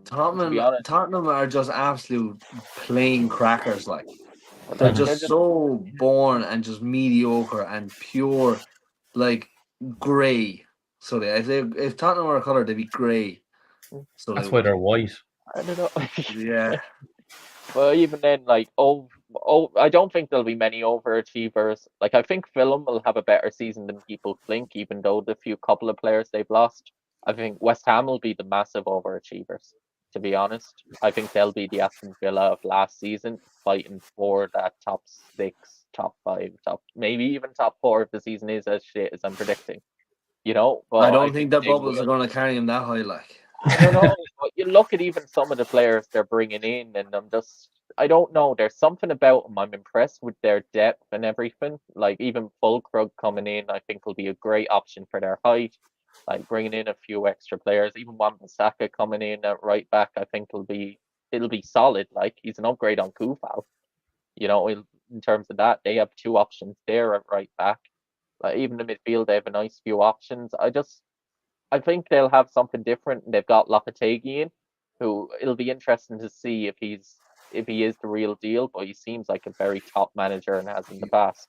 Tottenham are just absolute plain crackers. They're just so born and just mediocre and pure, grey. So if Tottenham were a colour, they'd be grey. So that's why they're white. I don't know. Yeah. Well, even then, I don't think there'll be many overachievers. I think Fulham will have a better season than people think, even though the couple of players they've lost. I think West Ham will be the massive overachievers, to be honest. I think they'll be the Aston Villa of last season, fighting for that top 6, top 5, maybe even top 4 if the season is as shit as I'm predicting. But I don't think the bubbles are going to carry him that high, I don't know. But you look at even some of the players they're bringing in, and I don't know. There's something about them. I'm impressed with their depth and everything. Even Fulkrug coming in, I think will be a great option for their height. Bringing in a few extra players, even Wan-Bissaka coming in at right back, I think it'll be solid. He's an upgrade on Kufal. In terms of that, they have 2 options there at right back. Even the midfield, they have a nice few options. I think they'll have something different. They've got Lopetegui in, who it'll be interesting to see if he is the real deal, but he seems like a very top manager and has in the past.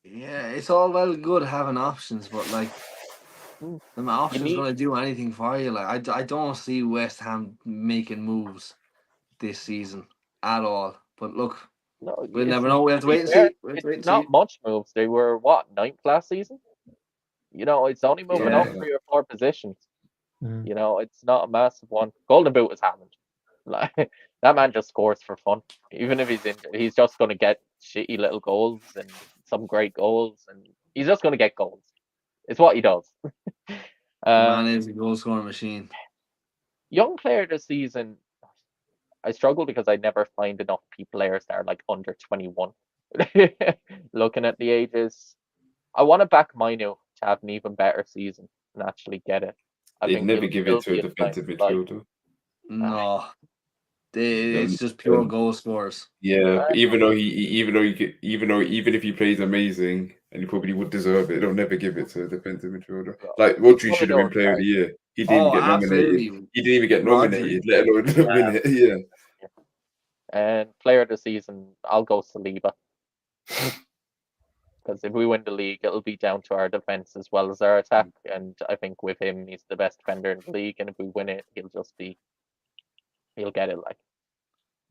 Yeah, it's all well good having options, but the options going to do anything for you. I don't see West Ham making moves this season at all. But look, we'll never know. We have to wait and see. It's not much moves. They were 9th last season. It's only moving up 3 or 4 positions. It's not a massive one. Golden Boot is Hammond. That man just scores for fun. Even if he's injured, he's just going to get shitty little goals and some great goals, and he's just going to get goals. It's what he does. Man is a goal scoring machine. Young player this season, I struggle because I never find enough players that are under 21. Looking at the ages, I want to back Mainu to have an even better season and actually get it. They'd never give it to a defensive midfielder. No, it's just pure goal scorers. Yeah, even if he plays amazing and he probably would deserve it, they'll never give it to a defensive midfielder. Rodri should have been Player of the Year. He didn't even get nominated. He didn't even get nominated, let alone win it. Yeah. And Player of the Season, I'll go Saliba. Because if we win the league, it'll be down to our defense as well as our attack. And I think with him, he's the best defender in the league. And if we win it, he'll get it.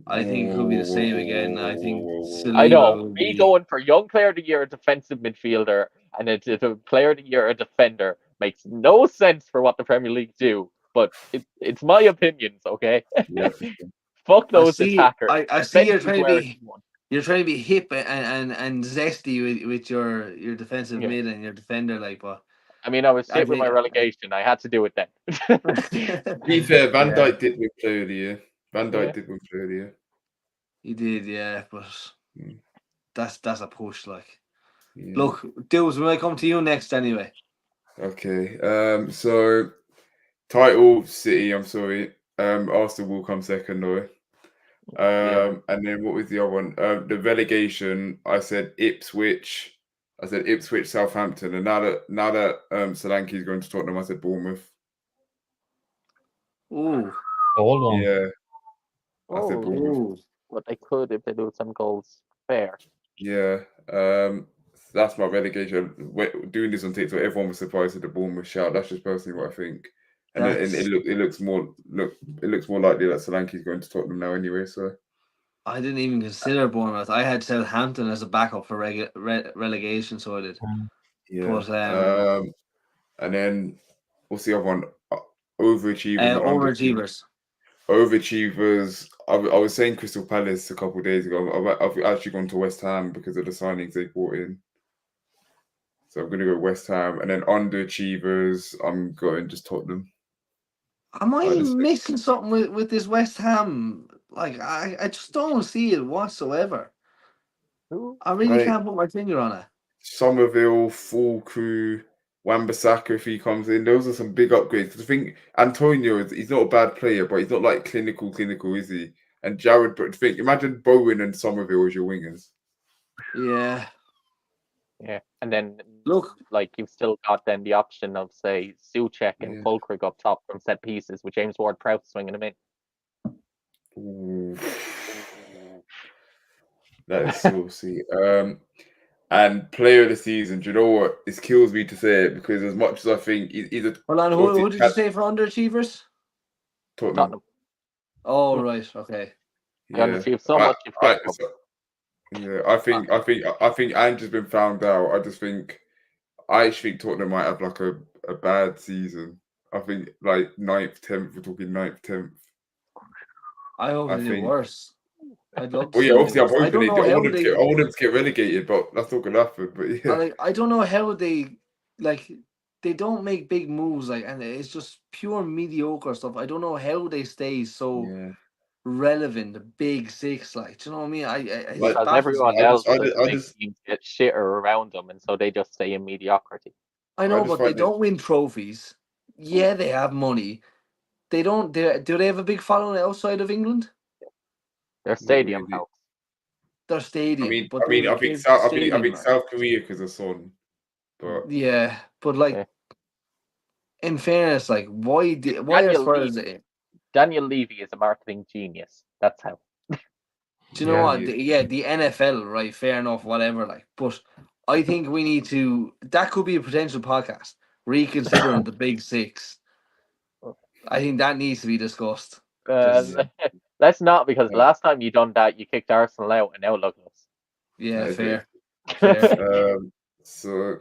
I think it could be the same again. I think Saliba I know. Me going for Young Player of the Year, a defensive midfielder, and a Player of the Year, a defender, makes no sense for what the Premier League do. But it's my opinions, okay? Yeah. Fuck those attackers. I see you're trying to be hip and zesty with your defensive mid and your defender, but I mean, I was shit with my relegation. I had to do it then. To be fair, Van Dijk did win Player of the Year. Van Dijk did win Player of the Year. He did, yeah, but that's a push. Look, dudes, when I come to you next, anyway. Okay. So title City. I'm sorry. Arsenal will come second, though. And then what was the other one? The relegation. I said Ipswich, Southampton, and now that Solanke's going to Tottenham, I said Bournemouth. Ooh, old one. Yeah. I said Bournemouth. But they could if they lose some goals. Fair. Yeah. that's my relegation. Doing this on TikTok, everyone was surprised at the Bournemouth shout. That's just personally what I think. And it looks more likely that Solanke's going to Tottenham now anyway. So I didn't even consider Bournemouth. I had Southampton as a backup for relegation, so I did. Yeah. But and then what's the other one? Overachievers. Overachievers. Overachievers. I was saying Crystal Palace a couple of days ago. I've actually gone to West Ham because of the signings they brought in. So I'm going to go West Ham. And then underachievers, I'm going just Tottenham. Am I missing something with this West Ham? Like, I just don't see it whatsoever. I really can't put my finger on it. Somerville, full crew, Wan-Bissaka if he comes in. Those are some big upgrades. I think Antonio, he's not a bad player, but he's not like clinical, is he? And Jared, but imagine Bowen and Somerville as your wingers. Yeah. Yeah, and then look, like you've still got then the option of say Souček and Fulkrug up top from set pieces with James Ward-Prowse swinging them in. Ooh. That is saucy. And player of the season, do you know what? This kills me to say it because as much as I think he's a. Hold on, who did you say for underachievers? Tottenham. Oh right, okay. You underachieve so much. I think Andrew's been found out. I actually think Tottenham might have like a bad season. I think like 9th, 10th. We're talking 9th, 10th. I hope they do worse. I'd love to. Well, yeah, obviously, I'm hoping I want them to get relegated, but that's not gonna happen. But yeah, I don't know how they don't make big moves, and it's just pure mediocre stuff. I don't know how they stay so relevant, the big six. Do you know what I mean? Because everyone else get shitter around them, and so they just stay in mediocrity. I know, but they don't win trophies. Yeah, they have money. They don't. Do they have a big following outside of England? Their stadium helps. Their stadium. I think South Korea because of Son. But yeah, but in fairness, why as far as it? Daniel Levy is a marketing genius. That's how. Do you know what? The NFL, right? Fair enough, whatever. But I think we need to. That could be a potential podcast. Reconsidering the Big Six. I think that needs to be discussed. Let's not, because last time you done that, you kicked Arsenal out, and now look at us. Yeah, fair. So,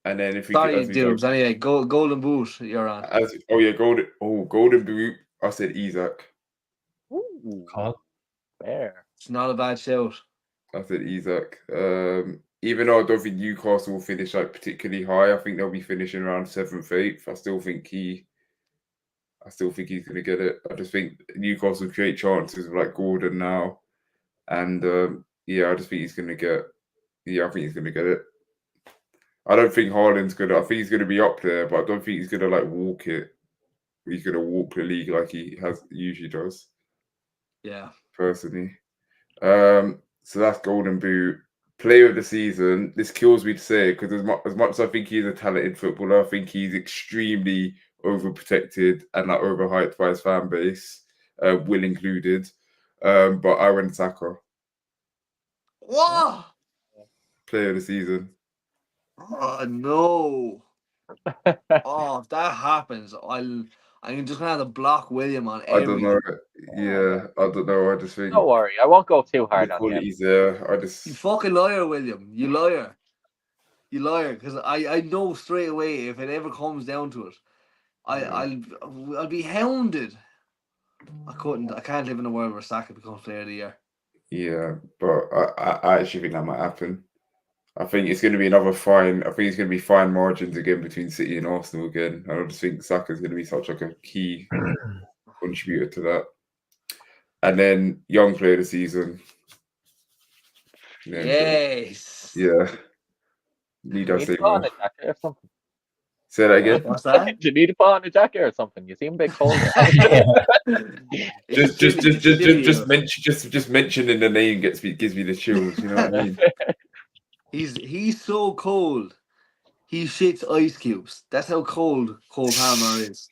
and then if we anyway, Golden Boot, you're on. Golden Boot. I said Isak. Ooh, fair. It's not a bad shout. I said Isak. Even though I don't think Newcastle will finish particularly high, I think they'll be finishing around 7th, 8th. I still think he's going to get it. I just think Newcastle create chances with Gordon now, and I just think he's going to get. Yeah, I think he's going to get it. I don't think Haaland's going to. I think he's going to be up there, but I don't think he's going to walk it. He's going to walk the league like he usually does. Yeah, personally. So that's Golden Boot. Player of the season. This kills me to say because as much as I think he's a talented footballer, I think he's extremely overprotected and overhyped by his fan base, Will included. But Aaron Saka. What? Player of the season. Oh no! Oh, if that happens, I'm just gonna have to block William on everything. I don't know. Yeah, I don't know. I just think. Don't worry, I won't go too hard on him. You fucking liar, William. You liar. You liar. Because I know straight away if it ever comes down to it, I'll be hounded. I can't live in a world where Saka becomes player of the year. Yeah, but I actually think that might happen. I think it's going to be another fine. I think it's going to be fine margins again between City and Arsenal again. I just think Saka's going to be such a key contributor to that. And then young player of the season. Yes. Yeah. Need I say more? Or something. Say that again. What's that? Do you need to put on a jacket or something? You seem a bit cold. just mentioning the name gives me the chills. You know what I mean? He's so cold. He shits ice cubes. That's how cold Palmer is.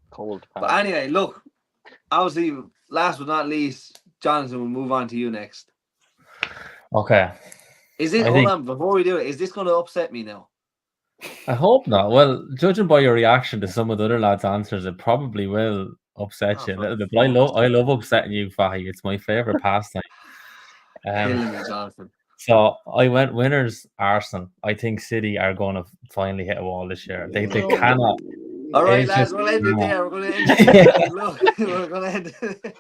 Cold Palmer. But anyway, look. Obviously, last but not least, Jonathan, we'll move on to you next. Okay. Is it? Hold on, before we do it, is this going to upset me now? I hope not. Well, judging by your reaction to some of the other lads' answers, it probably will upset you a little bit. But I love upsetting you, Fahy. It's my favorite pastime. Killing me, Jonathan. So I went winners Arsenal. I think City are going to finally hit a wall this year. They cannot. All right, lads, we'll end it there. We're going to end it. Look, we're going to end it.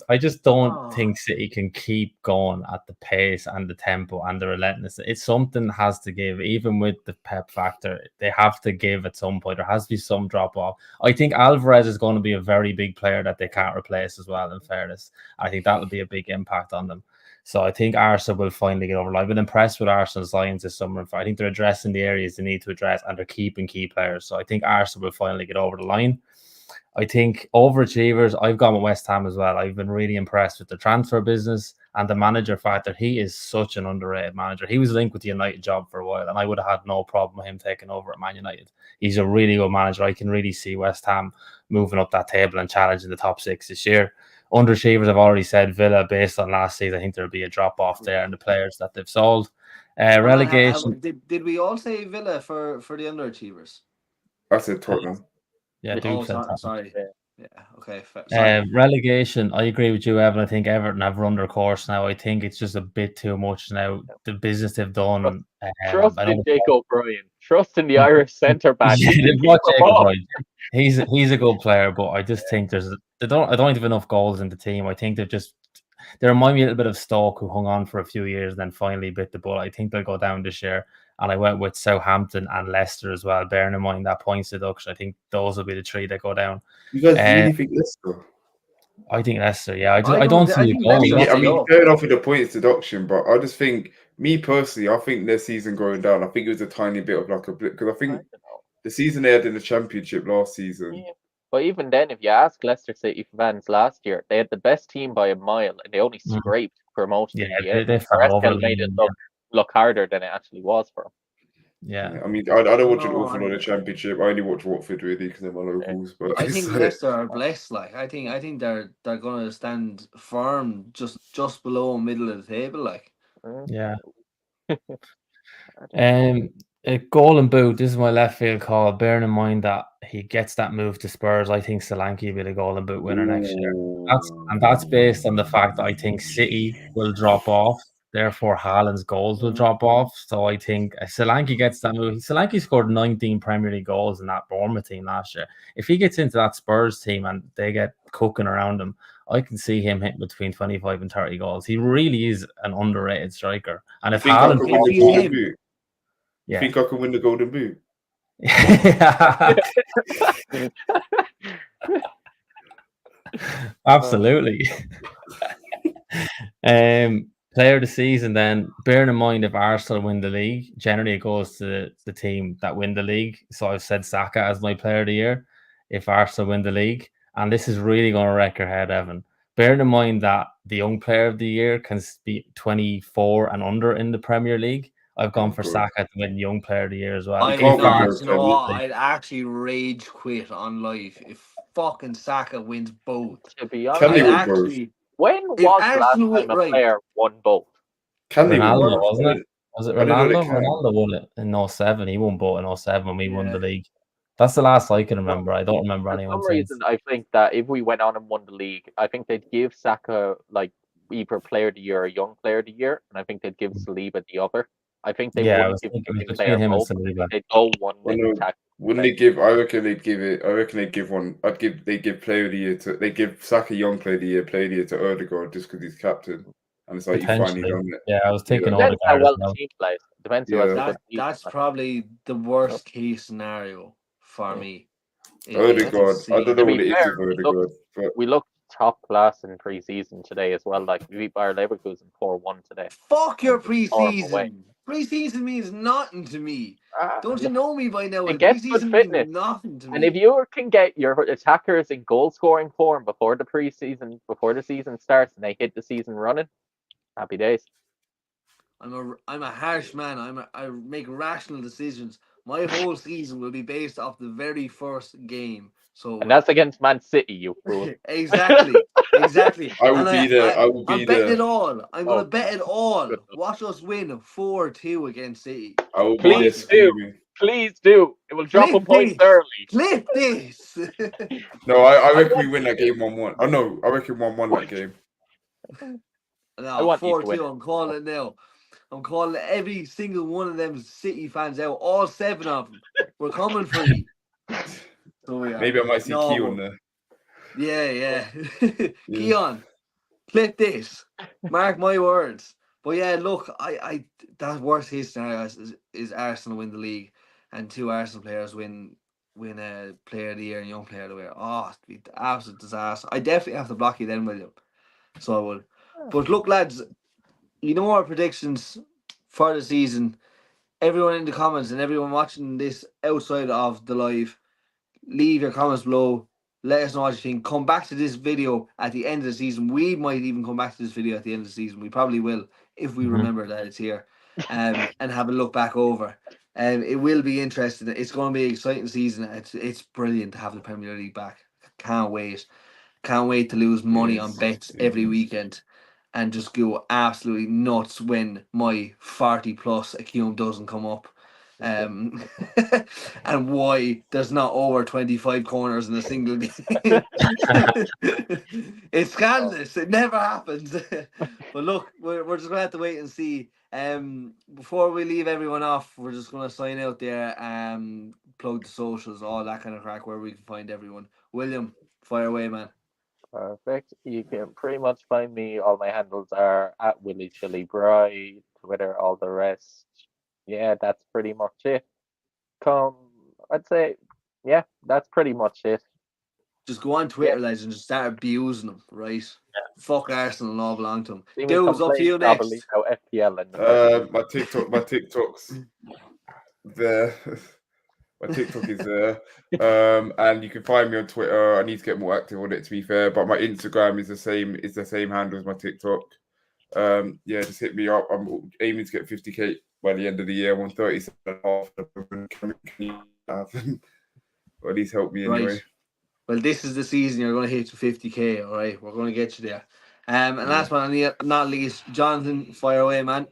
I just don't think City can keep going at the pace and the tempo and the relentlessness. It's something that has to give, even with the Pep factor. They have to give at some point. There has to be some drop off. I think Alvarez is going to be a very big player that they can't replace as well. In fairness, I think that will be a big impact on them. So I think Arsenal will finally get over. I've been impressed with Arsenal's lines this summer. I think they're addressing the areas they need to address, and they're keeping key players. So I think Arsenal will finally get over the line. I think overachievers, I've gone with West Ham as well. I've been really impressed with the transfer business and the manager factor. He is such an underrated manager. He was linked with the United job for a while, and I would have had no problem with him taking over at Man United. He's a really good manager. I can really see West Ham moving up that table and challenging the top 6 this year. Underachievers, I've already said Villa, based on last season, I think there'll be a drop off there and the players that they've sold. Relegation. Did we all say Villa for the underachievers? I said Tottenham. Yeah, sorry. Yeah, okay. Relegation, I agree with you, Evan. I think Everton have run their course now. I think it's just a bit too much now. The business they've done. Trust in Jake O'Brien. Trust in the Irish centre back. He's a good player, but I just think I don't have enough goals in the team. I think they remind me a little bit of Stoke, who hung on for a few years and then finally bit the bullet. I think they'll go down this year. And I went with Southampton and Leicester as well, bearing in mind that points deduction. I think those will be the 3 that go down. You guys really think Leicester? I think Leicester, yeah. I don't see it going. I mean, fair enough with the points deduction, but I just think, me personally, I think their season going down, I think it was a tiny bit of like a blip, because I think the season they had in the Championship last season. Yeah. But even then, if you ask Leicester City fans last year, they had the best team by a mile, and they only scraped promotion. Yeah, they fell over. Made it look harder than it actually was for them. Yeah, I mean, I don't watch an awful lot of Championship. I only watch Watford really because they're my locals. But I think Leicester are blessed. Like I think they're going to stand firm just below middle of the table. Like yeah. A golden boot. This is my left field call. Bearing in mind that he gets that move to Spurs, I think Solanke will be the golden boot winner next year. That's based on the fact that I think City will drop off. Therefore, Haaland's goals will drop off. So I think Solanke gets that move. Solanke scored 19 Premier League goals in that Bournemouth team last year. If he gets into that Spurs team and they get cooking around him, I can see him hitting between 25 and 30 goals. He really is an underrated striker. And if Haaland... You think I can win the golden boot? Absolutely. Player of the season, then, bearing in mind if Arsenal win the league, generally it goes to the team that win the league. So I've said Saka as my player of the year if Arsenal win the league. And this is really going to wreck your head, Evan. Bearing in mind that the young player of the year can be 24 and under in the Premier League, I've gone for Saka to win young player of the year as well. I'd actually rage quit on life if fucking Saka wins both. To be honest, when was the last time a player won both? Ronaldo, wasn't it? Was it Ronaldo? Ronaldo won it in 07. He won both in 07 when we won the league. That's the last I can remember. I don't remember anyone. For some reason, I think that if we went on and won the league, I think they'd give Saka like either player of the year or young player of the year, and I think they'd give Saliba the other. I think they wouldn't give player both. They'd go one with attack. Wouldn't they give? I reckon they'd give it. I reckon they'd give one. They give player of the year to. They give Saka young player of the year to Odegaard just because he's captain, and it's like you finally done it. Yeah, I was thinking Odegaard. Depends how well the team plays. Depends who has the team. That's probably the worst case scenario for me. Odegaard. I don't know what it is with Odegaard. We looked top class in pre-season today as well. Like we beat Bayer Leverkusen 4-1 today. Fuck your pre-season. Pre-season means nothing to me. Don't you know me by now? It gets good fitness. Nothing to me. And if you can get your attackers in goal-scoring form before the pre-season, before the season starts, and they hit the season running, happy days. I'm a harsh man. I make rational decisions. My whole season will be based off the very first game So And that's against Man City, you fool. exactly. I will be there. I'm betting it all. I'm gonna Oh, bet it all. goodness. Watch us win 4-2 against City. I will be there Please do. Please do. It will drop a point early. Clip this. No, I reckon we win that game 1-1. Oh no, I reckon 1-1 that game. No, want you to 4-2. win. I'm calling it now. I'm calling every single one of them City fans out. All 7 of them. We're coming for you. So we are. Maybe I might see Keon there. Yeah. Keon, clip this. Mark my words. But yeah, look, I that worst case scenario is Arsenal win the league and 2 Arsenal players win a player of the year and young player of the year. Oh, it'd be an absolute disaster. I definitely have to block you then, William. So I would. But look, lads, you know our predictions for the season. Everyone in the comments and everyone watching this outside of the live, leave your comments below. Let us know what you think. Come back to this video at the end of the season. We might even come back to this video at the end of the season. We probably will if we remember that it's here, and have a look back over. It will be interesting. It's going to be an exciting season. It's brilliant to have the Premier League back. Can't wait. Can't wait to lose money on bets every weekend and just go absolutely nuts when my 40+ account doesn't come up. And why there's not over 25 corners in a single game. It's scandalous. It never happens. But look, we're just gonna have to wait and see. Before we leave everyone off, we're just gonna sign out there, plug the socials, all that kind of crack, where we can find everyone. William, fire away, man. Perfect. You can pretty much find me. All my handles are at Willie Chili Bry, Twitter, all the rest. Yeah, that's pretty much it. I'd say, yeah, that's pretty much it. Just go on Twitter, lads, and just start abusing them, right? Yeah. Fuck Arsenal and all belong to them. See me Dudes, up to you next. FPL and my TikTok's there. My TikTok is there. And you can find me on Twitter. I need to get more active on it, to be fair. But my Instagram is the same handle as my TikTok. Yeah, just hit me up. I'm aiming to get 50k by the end of the year. I'm on 37.5. Or at least help me anyway. Right. Well, this is the season you're going to hit 50k. All right, we're going to get you there. And last but not least, Jonathan, fire away, man.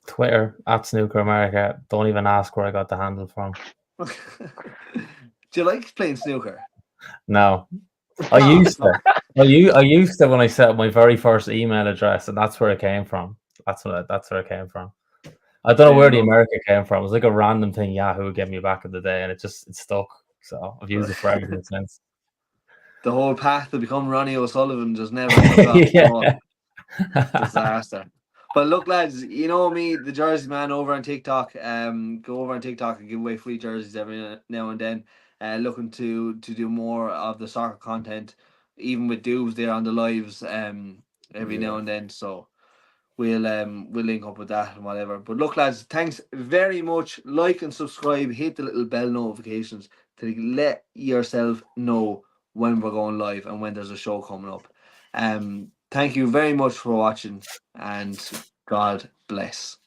Twitter @Snooker America. Don't even ask where I got the handle from. Do you like playing snooker? No. I used to. I used to when I set up my very first email address, and that's where it came from. That's where it came from. I don't know where the America came from. It was like a random thing Yahoo gave me back in the day, and it stuck. So I've used it for everything since. The whole path to become Ronnie O'Sullivan just never took off. Yeah. Disaster. But look, lads, you know me, the Jersey Man, over on TikTok. Go over on TikTok and give away free jerseys every now and then. Looking to do more of the soccer content, even with Doobs there on the lives every now and then. So we'll link up with that and whatever. But look, lads, thanks very much. Like and subscribe. Hit the little bell notifications to let yourself know when we're going live and when there's a show coming up. Thank you very much for watching, and God bless.